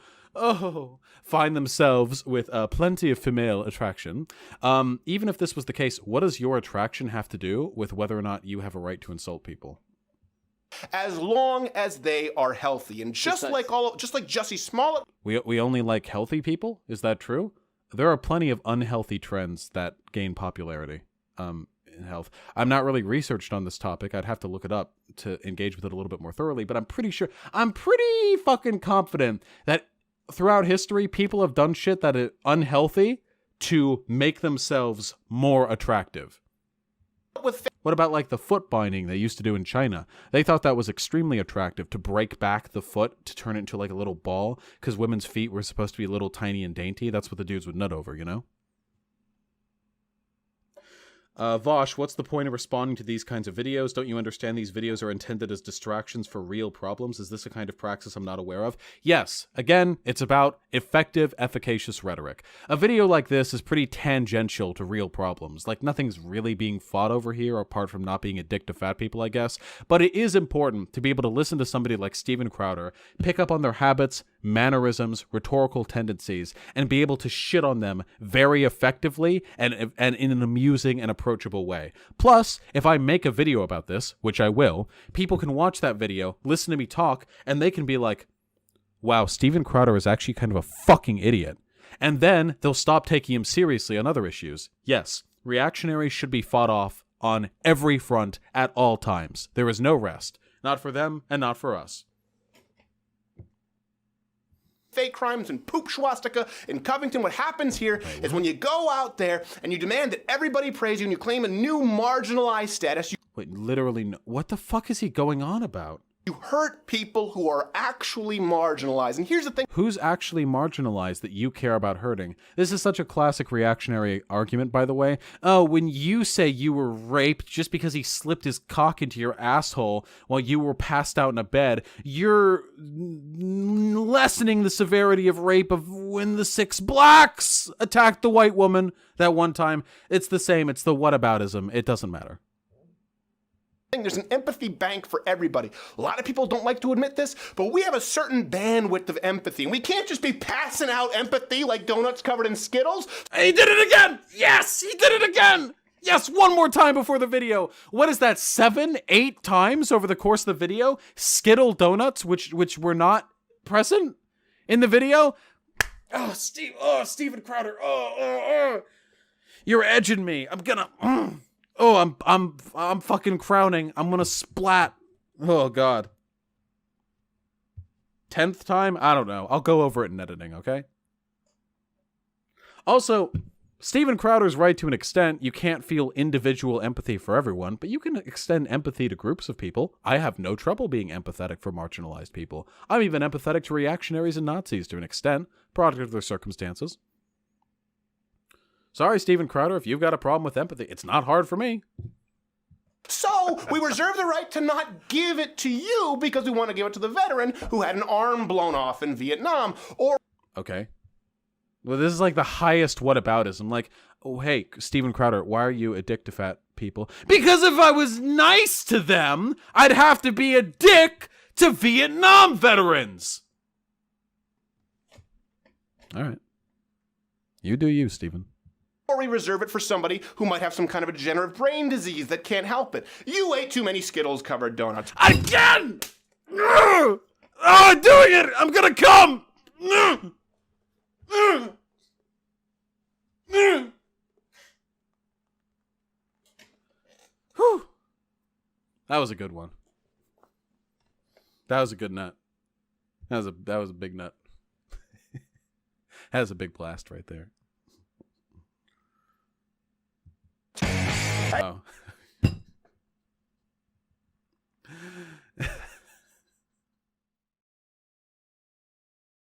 find themselves with plenty of female attraction. Even if this was the case, what does your attraction have to do with whether or not you have a right to insult people? As long as they are healthy, and just like Jussie Smollett, we only like healthy people. Is that true? There are plenty of unhealthy trends that gain popularity in health. I'm not really researched on this topic. I'd have to look it up to engage with it a little bit more thoroughly. But I'm pretty fucking confident that throughout history, people have done shit that is unhealthy to make themselves more attractive. What about like the foot binding they used to do in China? They thought that was extremely attractive to break back the foot to turn it into like a little ball because women's feet were supposed to be little tiny and dainty. That's what the dudes would nut over, you know? Vosh, what's the point of responding to these kinds of videos? Don't you understand these videos are intended as distractions for real problems? Is this a kind of praxis I'm not aware of? Yes. Again, it's about effective, efficacious rhetoric. A video like this is pretty tangential to real problems. Like, nothing's really being fought over here, apart from not being a dick to fat people, I guess. But it is important to be able to listen to somebody like Steven Crowder, pick up on their habits, mannerisms, rhetorical tendencies, and be able to shit on them very effectively and in an amusing and approachable way. Plus, if I make a video about this, which I will, people can watch that video, listen to me talk, and they can be like, wow, Steven Crowder is actually kind of a fucking idiot. And then they'll stop taking him seriously on other issues. Yes, reactionaries should be fought off on every front at all times. There is no rest. Not for them and not for us. Fake crimes and poop swastika in Covington. What happens here is when you go out there and you demand that everybody praise you and you claim a new marginalized status. Wait, literally, what the fuck is he going on about? You hurt people who are actually marginalized. And here's the thing. Who's actually marginalized that you care about hurting? This is such a classic reactionary argument, by the way. Oh, when you say you were raped just because he slipped his cock into your asshole while you were passed out in a bed, you're lessening the severity of rape of when the 6 blacks attacked the white woman that one time. It's the same. It's the whataboutism. It doesn't matter. There's an empathy bank for everybody. A lot of people don't like to admit this, but we have a certain bandwidth of empathy, and we can't just be passing out empathy like donuts covered in Skittles. He did it again! Yes, he did it again! Yes, one more time before the video. What is that, 7, 8 times over the course of the video? Skittle donuts, which were present in the video? Oh, Steven Crowder. You're edging me. I'm gonna... Oh, I'm fucking crowning. I'm gonna splat. Oh, God. 10th time? I don't know. I'll go over it in editing, okay? Also, Steven Crowder's right to an extent. You can't feel individual empathy for everyone, but you can extend empathy to groups of people. I have no trouble being empathetic for marginalized people. I'm even empathetic to reactionaries and Nazis to an extent, product of their circumstances. Sorry, Steven Crowder, if you've got a problem with empathy, it's not hard for me. So, we reserve the right to not give it to you because we want to give it to the veteran who had an arm blown off in Vietnam, or... Okay. Well, this is like the highest whataboutism. Like, oh, hey, Steven Crowder, why are you a dick to fat people? Because if I was nice to them, I'd have to be a dick to Vietnam veterans. All right. You do you, Steven. Or we reserve it for somebody who might have some kind of a degenerative brain disease that can't help it. You ate too many Skittles-covered donuts. Again! Oh, I'm doing it! I'm gonna come! Whew. That was a good one. That was a good nut. That was a big nut. That was a big blast right there.